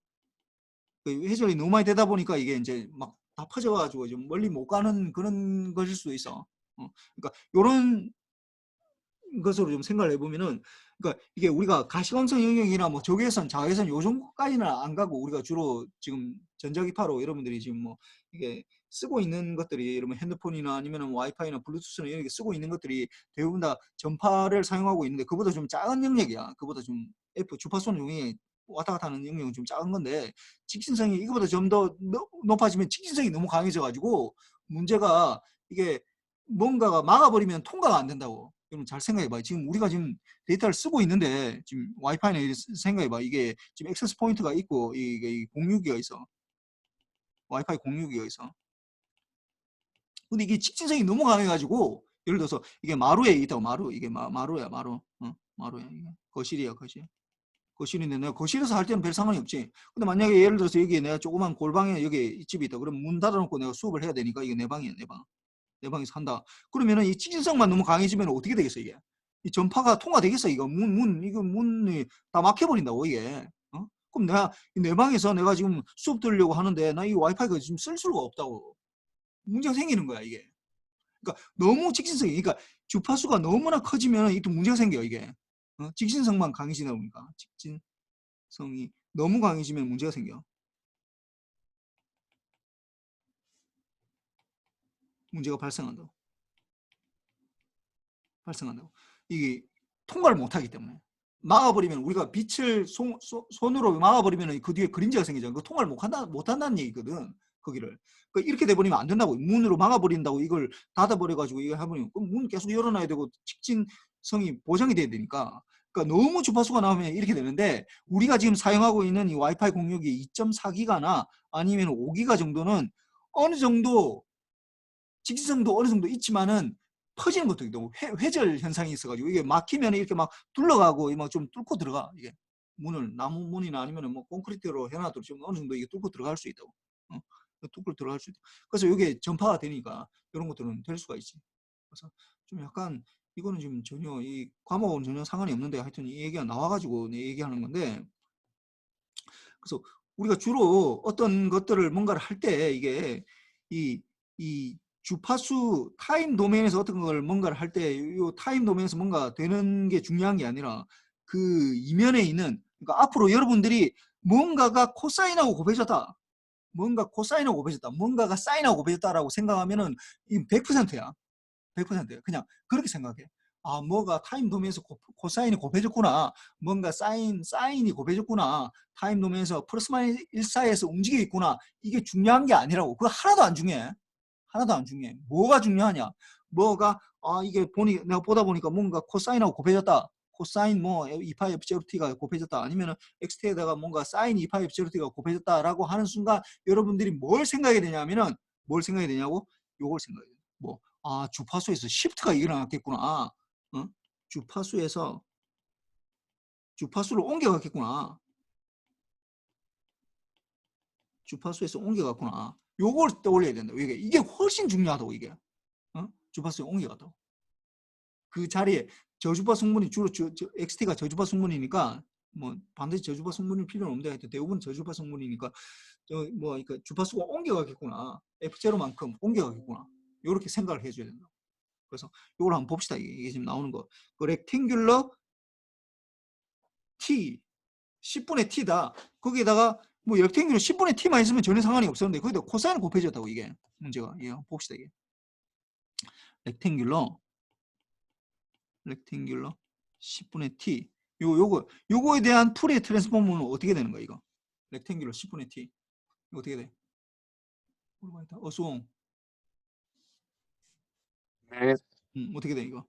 A: 그 회절이 너무 많이 되다 보니까 이게 이제 막 다 퍼져가지고 좀 멀리 못 가는 그런 것일 수도 있어. 그러니까 요런 것으로 좀 생각을 해보면은 그러니까 이게 우리가 가시광선 영역이나 뭐 적외선, 자외선 요 정도까지는 안 가고 우리가 주로 지금 전자기파로 여러분들이 지금 뭐 이게 쓰고 있는 것들이 여러분 핸드폰이나 아니면 와이파이나 블루투스나 이런 게 쓰고 있는 것들이 대부분 다 전파를 사용하고 있는데 그보다 좀 작은 영역이야. 그보다 좀 F 주파수는 용이 왔다 갔다 하는 영역은 좀 작은 건데 직진성이 이거보다 좀 더 높아지면 직진성이 너무 강해져 가지고 문제가 이게 뭔가가 막아버리면 통과가 안 된다고. 여러분 잘 생각해봐. 지금 우리가 지금 데이터를 쓰고 있는데 지금 와이파이는 생각해봐. 이게 지금 액세스 포인트가 있고 이게 공유기가 있어. 와이파이 공유기가 있어. 근데 이게 직진성이 너무 강해가지고 예를 들어서 이게 마루에 있다고. 마루. 이게 마루야 마루. 마루야 이게. 거실이야 거실. 거실인데 내가 거실에서 할 때는 별 상관이 없지. 근데 만약에 예를 들어서 여기 내가 조그만 골방에 여기 집이 있다. 그럼 문 닫아놓고 내가 수업을 해야 되니까 이게 내 방이야 내 방. 내 방에서 한다. 그러면은 이 직진성만 너무 강해지면 어떻게 되겠어 이게? 이 전파가 통과되겠어 이거? 이거 문이 다 막혀버린다고 이게. 그럼 내가 내 방에서 내가 지금 수업 들으려고 하는데 나 이 와이파이가 지금 쓸 수가 없다고. 문제가 생기는 거야 이게. 그러니까 너무 직진성이, 그러니까 주파수가 너무나 커지면 이또 문제가 생겨 이게. 직진성만 강해지다 보니까 직진성이 너무 강해지면 문제가 생겨. 문제가 발생한다고. 이게 통과를 못하기 때문에. 막아버리면 우리가 빛을 손으로 막아버리면 그 뒤에 그림자가 생기잖아. 그 통과를 못한다는 얘기거든. 거기를. 이렇게 돼버리면 안 된다고. 문으로 막아버린다고 이걸 닫아버려가지고 이거 해버리면 그럼 문 계속 열어놔야 되고 직진성이 보장이 돼야 되니까. 그러니까 너무 주파수가 나오면 이렇게 되는데 우리가 지금 사용하고 있는 이 와이파이 공유기 2.4기가나 아니면 5기가 정도는 어느 정도 직진성도 어느 정도 있지만은 퍼지는 것도 있고 회절 현상이 있어가지고 이게 막히면 이렇게 막 둘러가고 막 좀 뚫고 들어가. 이게 문을 나무 문이나 아니면 뭐 콘크리트로 해놔도 좀 어느 정도 이게 뚫고 들어갈 수 있다고. 뚫고 들어갈 수 있다. 그래서 이게 전파가 되니까 이런 것들은 될 수가 있지. 그래서 좀 약간 이거는 지금 전혀 이 과목은 전혀 상관이 없는데 하여튼 이 얘기가 나와가지고 내 얘기하는 건데. 그래서 우리가 주로 어떤 것들을 뭔가를 할 때 이게 이 주파수 타임 도메인에서 어떤 걸 뭔가를 할 때 이 타임 도메인에서 뭔가 되는 게 중요한 게 아니라 그 이면에 있는, 그러니까 앞으로 여러분들이 뭔가가 코사인하고 곱해졌다. 뭔가 코사인하고 곱해졌다. 뭔가가 사인하고 곱해졌다라고 생각하면은 이 100%야. 100%야. 그냥 그렇게 생각해. 아, 뭐가 타임 도메인에서 코사인이 곱해졌구나. 뭔가 사인이 곱해졌구나. 타임 도메인에서 플러스 마이너스 1 사이에서 움직여 있구나. 이게 중요한 게 아니라고. 그거 하나도 안 중요해. 하나도 안 중요해. 뭐가 중요하냐? 이게 내가 보다 보니까 뭔가 코사인하고 곱해졌다. 코사인 뭐 2파이 FZT가 곱해졌다. 아니면 XT에다가 뭔가 사인 2파이 FZT가 곱해졌다라고 하는 순간 여러분들이 뭘 생각이 되냐면은 뭘 생각이 되냐고? 요걸 생각해. 주파수에서 시프트가 일어났겠구나. 주파수에서 주파수를 옮겨갔겠구나. 주파수에서 옮겨갔구나. 요걸 떠올려야 된다. 이게 훨씬 중요하다고 이게. 주파수에 옮겨갔다고. 그 자리에 저주파 성분이 주로 XT가 저주파 성분이니까 뭐 반드시 저주파 성분일 필요는 없는데 하여튼 대부분 저주파 성분이니까 그러니까 주파수가 옮겨가겠구나. F0만큼 옮겨가겠구나. 요렇게 생각을 해줘야 된다. 그래서 요걸 한번 봅시다. 이게 지금 나오는 거. 그 렉탱귤러 T 10분의 T다. 거기에다가 뭐 렉탱귤러 10분의 T만 있으면 전혀 상관이 없었는데 거기다 코사인을 곱해졌다고 이게 문제가. 예, 봅시다 이게. 렉탱귤러 10분의 T. 요거에 대한 풀의 트랜스포머는 어떻게 되는 거야, 이거? 렉탱귤러 10분의 T. 이거 어떻게 돼? 어수홍.
L: 네.
A: 어떻게 돼, 이거?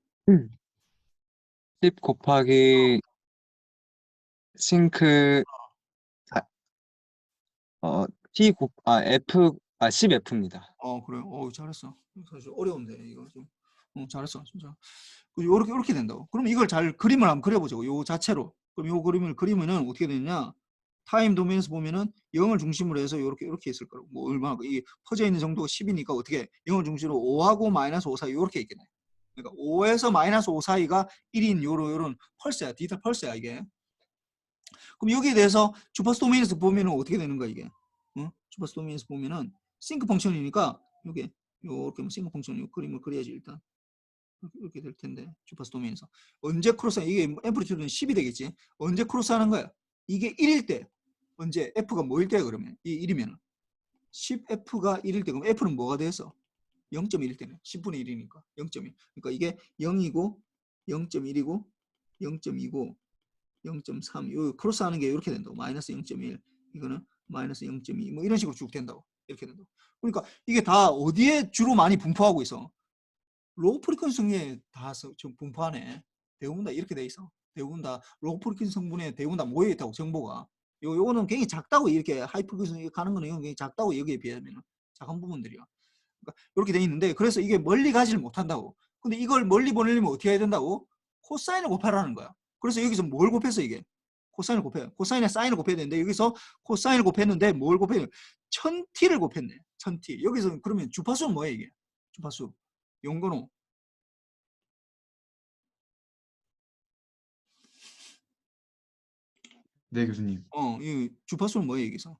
L: 10 곱하기 싱크 F10F입니다.
A: 그래요. 잘했어. 사실 어려운데 이거 좀. 잘했어, 진짜. 요렇게 된다고. 그럼 이걸 잘 그림을 한번 그려보자고. 요 자체로. 그럼 요 그림을 그리면은 어떻게 되느냐? 타임 도메인에서 보면은 0을 중심으로 해서 이렇게 있을 거라고. 뭐 얼마나 이 퍼져 있는 정도가 10이니까 어떻게 0을 중심으로 5하고 마이너스 5 사이 이렇게 있겠네. 그러니까 5에서 마이너스 5 사이가 1인 요런 펄스야. 디지털 펄스야 이게. 그럼 여기에 대해서 주파수 도메인에서 보면은 어떻게 되는 거야 이게? 주파수 도메인에서 보면은 싱크 펑션이니까 요렇게 싱크 펑션 요 그림을 그려야지 일단. 이렇게 될 텐데 주파수 도메인에서 언제 크로스, 이게 앰플리튜드는 10이 되겠지. 언제 크로스 하는 거야? 이게 1일 때. 언제 F가 뭐일 때야 그러면? 이 1이면 10F가 1일 때. 그럼 F는 뭐가 돼서? 0.1일 때는 10분의 1이니까 0.1. 그러니까 이게 0이고 0.1이고 0.2고 0.3. 요 크로스 하는 게 이렇게 된다고. 마이너스 0.1. 이거는 마이너스 0.2. 뭐 이런 식으로 쭉 된다고. 이렇게 된다고. 그러니까 이게 다 어디에 주로 많이 분포하고 있어? 로우 프리퀀시 성분에 다 좀 분포하네. 대부분 다 이렇게 돼 있어. 대부분 다 로우 프리퀀시 성분에 대부분 다 모여 있다고 정보가. 요거는 굉장히 작다고 이렇게 하이 프리퀀시 가는 거는 굉장히 작다고 여기에 비하면 작은 부분들이야. 그러니까 이렇게 돼 있는데 그래서 이게 멀리 가지를 못한다고. 근데 이걸 멀리 보내려면 어떻게 해야 된다고? 코사인을 곱하라는 거야. 그래서 여기서 뭘 곱했어 이게? 코사인을 곱해. 코사인에 사인을 곱해야 되는데 여기서 코사인을 곱했는데 뭘 곱했냐? 1000t를 곱했네. 1000t. 여기서 그러면 주파수는 뭐야 이게? 주파수. 용건호.
M: 네, 교수님.
A: 이 주파수는 뭐야 여기서?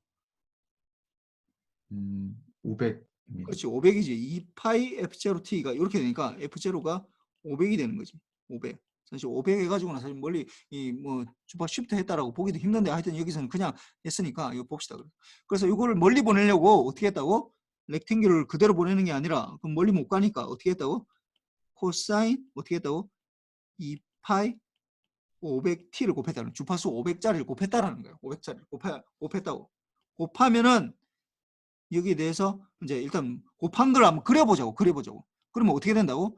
M: 500입니다.
A: 그렇지. 500이지. 2파이 F0t가 이렇게 되니까 F0가 500이 되는 거지. 500. 사실 500 해가지고는 사실 멀리 이 뭐 주파수 쉬프트 했다라고 보기도 힘든데 하여튼 여기서는 그냥 했으니까 이거 봅시다. 그래서 이거를 멀리 보내려고 어떻게 했다고? 렉탱귤을 그대로 보내는 게 아니라 그럼 멀리 못 가니까 어떻게 했다고? 코사인 어떻게 했다고? 2파이 500t를 곱했다는 주파수 500짜리를 곱했다라는 거예요. 500짜리를 곱했다고. 곱하면은 여기에 대해서 이제 일단 곱한 걸 한번 그려보자고. 그러면 어떻게 된다고?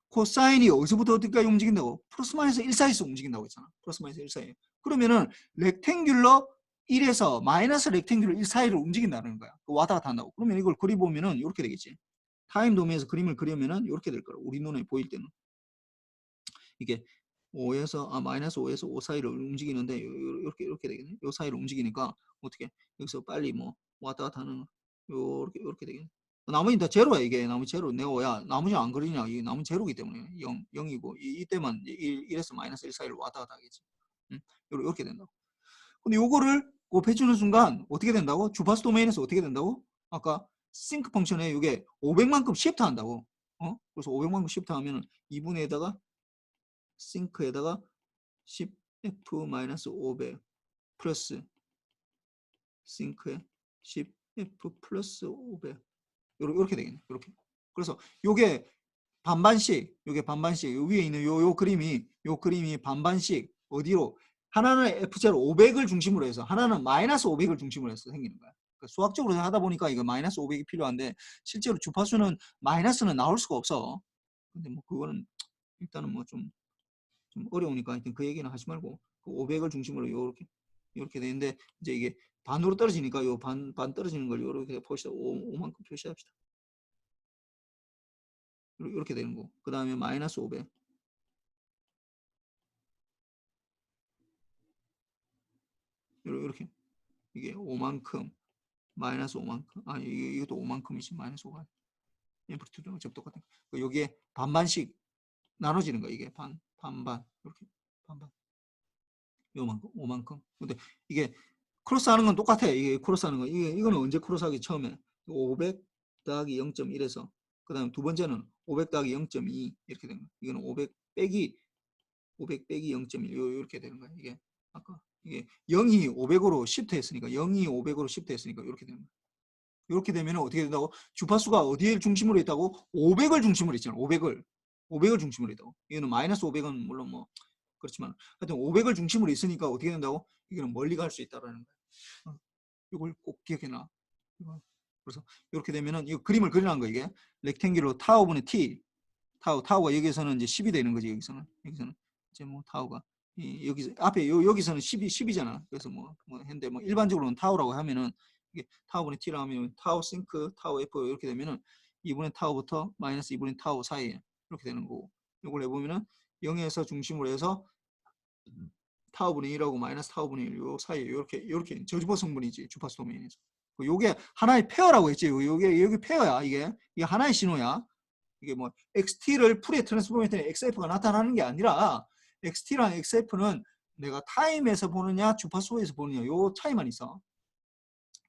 A: 코사인이 어디서부터 어디까지 움직인다고? 플러스 마이너스 1 사이에서 움직인다고 했잖아. 플러스 마이너스 1 사이. 그러면은 렉탱귤러 1에서 마이너스 렉탱귤러 1 사이를 움직인다는 거야. 왔다 갔다 한다고. 그러면 이걸 그려보면은 이렇게 되겠지. 타임 도메인에서 그림을 그리면은 이렇게 될 거야. 우리 눈에 보일 때는. 이게 5에서 마이너스 5에서 5 사이를 움직이는데 이렇게 되겠네. 요 사이를 움직이니까 어떻게 여기서 빨리 뭐 왔다 갔다 하는 요렇게 되겠네. 나머지는 다 제로야 이게. 나머지 제로. 내가 야 나머지 안 그리냐. 이게 나머지 제로기 때문에 0이고 이때만 1에서 마이너스 1 사이를 왔다 갔다 하겠지. 이렇게 된다고. 근데 요거를 곱해주는 순간 어떻게 된다고? 주파수 도메인에서 어떻게 된다고? 아까 싱크 펑션에 이게 500만큼 시프트 한다고. 그래서 500만큼 시프트 하면은 2분에다가 싱크에다가 10F-500 플러스 싱크에 10F 플러스 500 이렇게 되겠네. 이렇게. 그래서 요게 반반씩 요 위에 있는 요 그림이 반반씩 어디로 하나는 F0 500을 중심으로 해서 하나는 마이너스 500을 중심으로 해서 생기는 거야. 그러니까 수학적으로 하다 보니까 이거 마이너스 500이 필요한데 실제로 주파수는 마이너스는 나올 수가 없어. 근데 뭐 그거는 일단은 뭐 좀 어려우니까 하여튼 그 얘기는 하지 말고 그 500을 중심으로 이렇게 되는데 이제 이게 반으로 떨어지니까 요 반 떨어지는 걸 이렇게 표시다 5만큼 표시합시다. 이렇게 되는 거. 그 다음에 마이너스 500. 이렇게 이게 5만큼 마이너스 5만큼 이것도 5만큼이지 마이너스 5가 앰플리튜드는 어차피 똑같은 거. 여기에 반반씩 나눠지는 거. 이게 반반 이렇게 반반 요만큼 5만큼. 근데 이게 크로스하는 건 똑같아. 이게 크로스하는 거. 이거는 언제 크로스하기 처음에 500 더하기 0.1에서 그 다음 두 번째는 500 더하기 0.2 이렇게 되는 거야. 이거는 500 빼기 0.1 이렇게 되는 거야. 이게 아까 이게 0이 500으로 시프트 했으니까 0이 500으로 시프트 했으니까 이렇게 되는 거야. 이렇게 되면 어떻게 된다고? 주파수가 어디를 중심으로 있다고? 500을 중심으로 있잖아. 500을 중심으로 있다고. 이거는 마이너스 500은 물론 뭐 그렇지만 하여튼 500을 중심으로 있으니까 어떻게 된다고? 이거는 멀리 갈 수 있다라는 거야. 이걸 꼭 기억해놔. 그래서 이렇게 되면은 이 그림을 그리라는 거. 이게 렉탱귤로 타오분의 t 타오가 여기서는 이제 10이 되는 거지. 여기서는 이제 뭐 타오가 여기서 앞에 여기서는 10이잖아. 그래서 뭐 했는데 뭐 일반적으로는 타오라고 하면은 이게 타오분의 t라고 하면 타오 싱크 타오 f 이렇게 되면은 2분의 타오부터 마이너스 2분의 타오 사이에 이렇게 되는 거고, 이걸 해보면은 0에서 중심으로 해서 타오분의 1하고 마이너스 타오분의 1 요 사이에 이렇게 저주파 성분이지. 주파수 도메인에서. 요게 하나의 페어라고 했지. 요게 페어야. 이게 하나의 신호야. 이게 뭐 XT를 풀의 트랜스포메이터에 XF가 나타나는 게 아니라 XT랑 XF는 내가 타임에서 보느냐 주파수에서 보느냐 요 차이만 있어.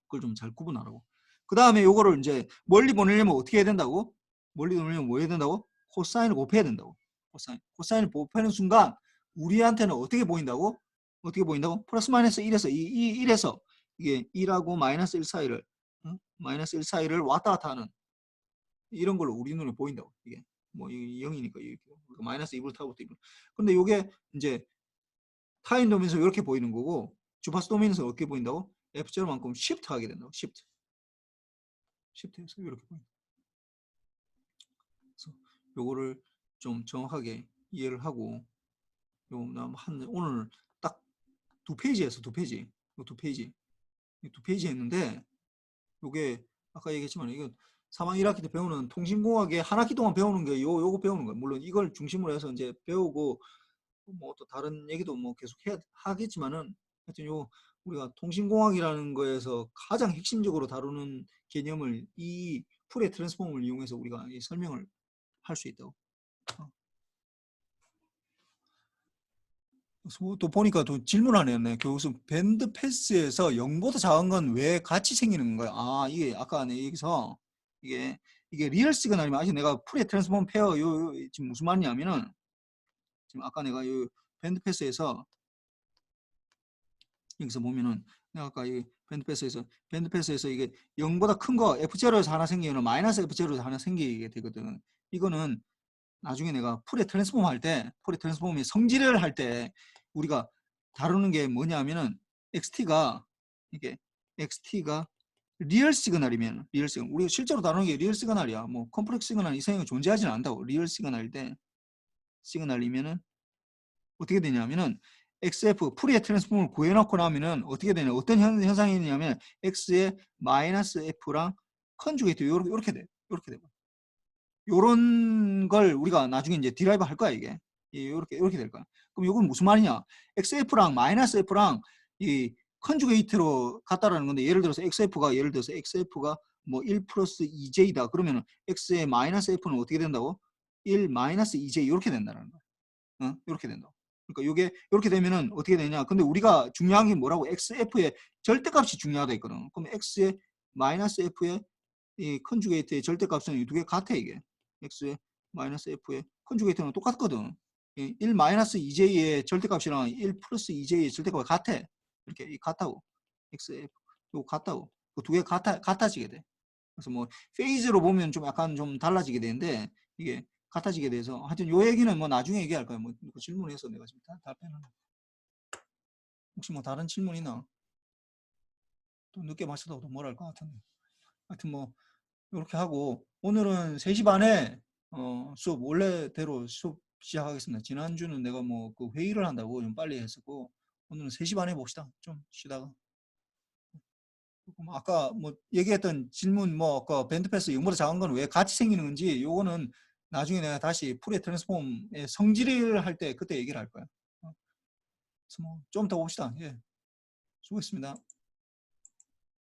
A: 그걸 좀 잘 구분하라고. 그 다음에 요거를 이제 멀리 보내려면 어떻게 해야 된다고? 멀리 보내려면 뭐 해야 된다고? 코사인을 곱해야 된다고. 코사인을 곱하는 순간 우리한테는 어떻게 보인다고? 플러스 마이너스 1에서 1에서 이게 1하고 마이너스 1 사이를 마이너스 1 사이를 왔다 갔다 하는 이런 걸로 우리 눈에 보인다고. 이게 뭐 0이니까 마이너스 2분의 타부터 2분. 근데 이게 이제 타임 도면에서 이렇게 보이는 거고 주파수 도면에서 어떻게 보인다고? F0만큼 시프트 하게 된다고. 시프트해서 이렇게 보인다. 그래서 요거를 좀 정확하게 이해를 하고 오늘 딱 2페이지에서 2페이지, 두 페이지 했는데 요게 아까 얘기했지만 이거 3학 1학기 때 배우는 통신공학의 한 학기 동안 배우는 게 요거 배우는 거예요. 물론 이걸 중심으로 해서 이제 배우고 뭐 또 다른 얘기도 뭐 계속 하겠지만은 하여튼 요 우리가 통신공학이라는 거에서 가장 핵심적으로 다루는 개념을 이 푸레 트랜스폼을 이용해서 우리가 설명을 할 수 있다고. 또 보니까 또 질문하네. 교수 밴드 패스에서 0보다 작은 건 왜 같이 생기는 거야? 아, 이게 아까 여기서 이게 리얼 시그널이면 아직 내가 푸레 트랜스폼 페어 요 지금 무슨 말이냐면은 지금 아까 내가 요 밴드 패스에서 여기서 보면은 내가 아까 이 밴드 패스에서 이게 0보다 큰 거 F0에서 하나 생기면 마이너스 F0에서 하나 생기게 되거든. 이거는 나중에 내가 푸레 트랜스폼 할 때, 푸레 트랜스폼의 성질을 할 때 우리가 다루는 게 뭐냐면은 XT가 리얼 시그널이면 리얼 시그널. 우리가 실제로 다루는 게 리얼 시그널이야. 뭐 컴플렉스 시그널 이상이 존재하지는 않다고. 리얼 시그널일 때 시그널이면은 어떻게 되냐면은 XF 푸리에 트랜스폼을 구해놓고 나면은 어떻게 되냐? 어떤 현상이 있냐면 X의 마이너스 F랑 컨주게이트 이렇게 돼. 이렇게 되고. 요런 걸 우리가 나중에 이제 디라이브 할 거야, 이게. 이렇게 될 거야. 그럼 이건 무슨 말이냐? XF랑 마이너스 F랑 이 컨주게이트로 같다라는 건데 예를 들어서 XF가 뭐 1 플러스 2J다. 그러면 X의 마이너스 F는 어떻게 된다고? 1 마이너스 2J 이렇게 된다는 거야. 이렇게 된다고. 그러니까 이게 이렇게 되면은 어떻게 되냐? 근데 우리가 중요한 게 뭐라고? XF의 절대값이 중요하다 했거든. 그럼 X의 마이너스 F의 이 컨주게이트의 절대값은 이 두 개 같아, 이게. X의 마이너스 F의 컨주게이트는 똑같거든. 1 마이너스 2J의 절대값이랑 1 플러스 2J의 절대값이 같아. 이렇게 같다고. XF 요 같다고. 그 두 개 같아지게 돼. 그래서 뭐 페이즈로 보면 좀 약간 좀 달라지게 되는데 이게 같아지게 돼서 하여튼 요 얘기는 뭐 나중에 얘기할 거야. 뭐 질문해서 내가 지금 답변을. 혹시 뭐 다른 질문 있나? 또 늦게 마쳤다고 또 뭐랄 것 같은데. 하여튼 뭐 이렇게 하고 오늘은 3시 반에 수업 원래대로 수업 시작하겠습니다. 지난주는 내가 뭐 그 회의를 한다고 좀 빨리 했었고 오늘은 3시 반에 봅시다. 좀 쉬다가. 아까 뭐 얘기했던 질문 뭐 아까 밴드패스 0보다 작은 건 왜 같이 생기는 건지 요거는 나중에 내가 다시 푸레 트랜스폼의 성질을 할 때 그때 얘기를 할 거야. 그래서 뭐 좀 더 봅시다. 예. 수고했습니다.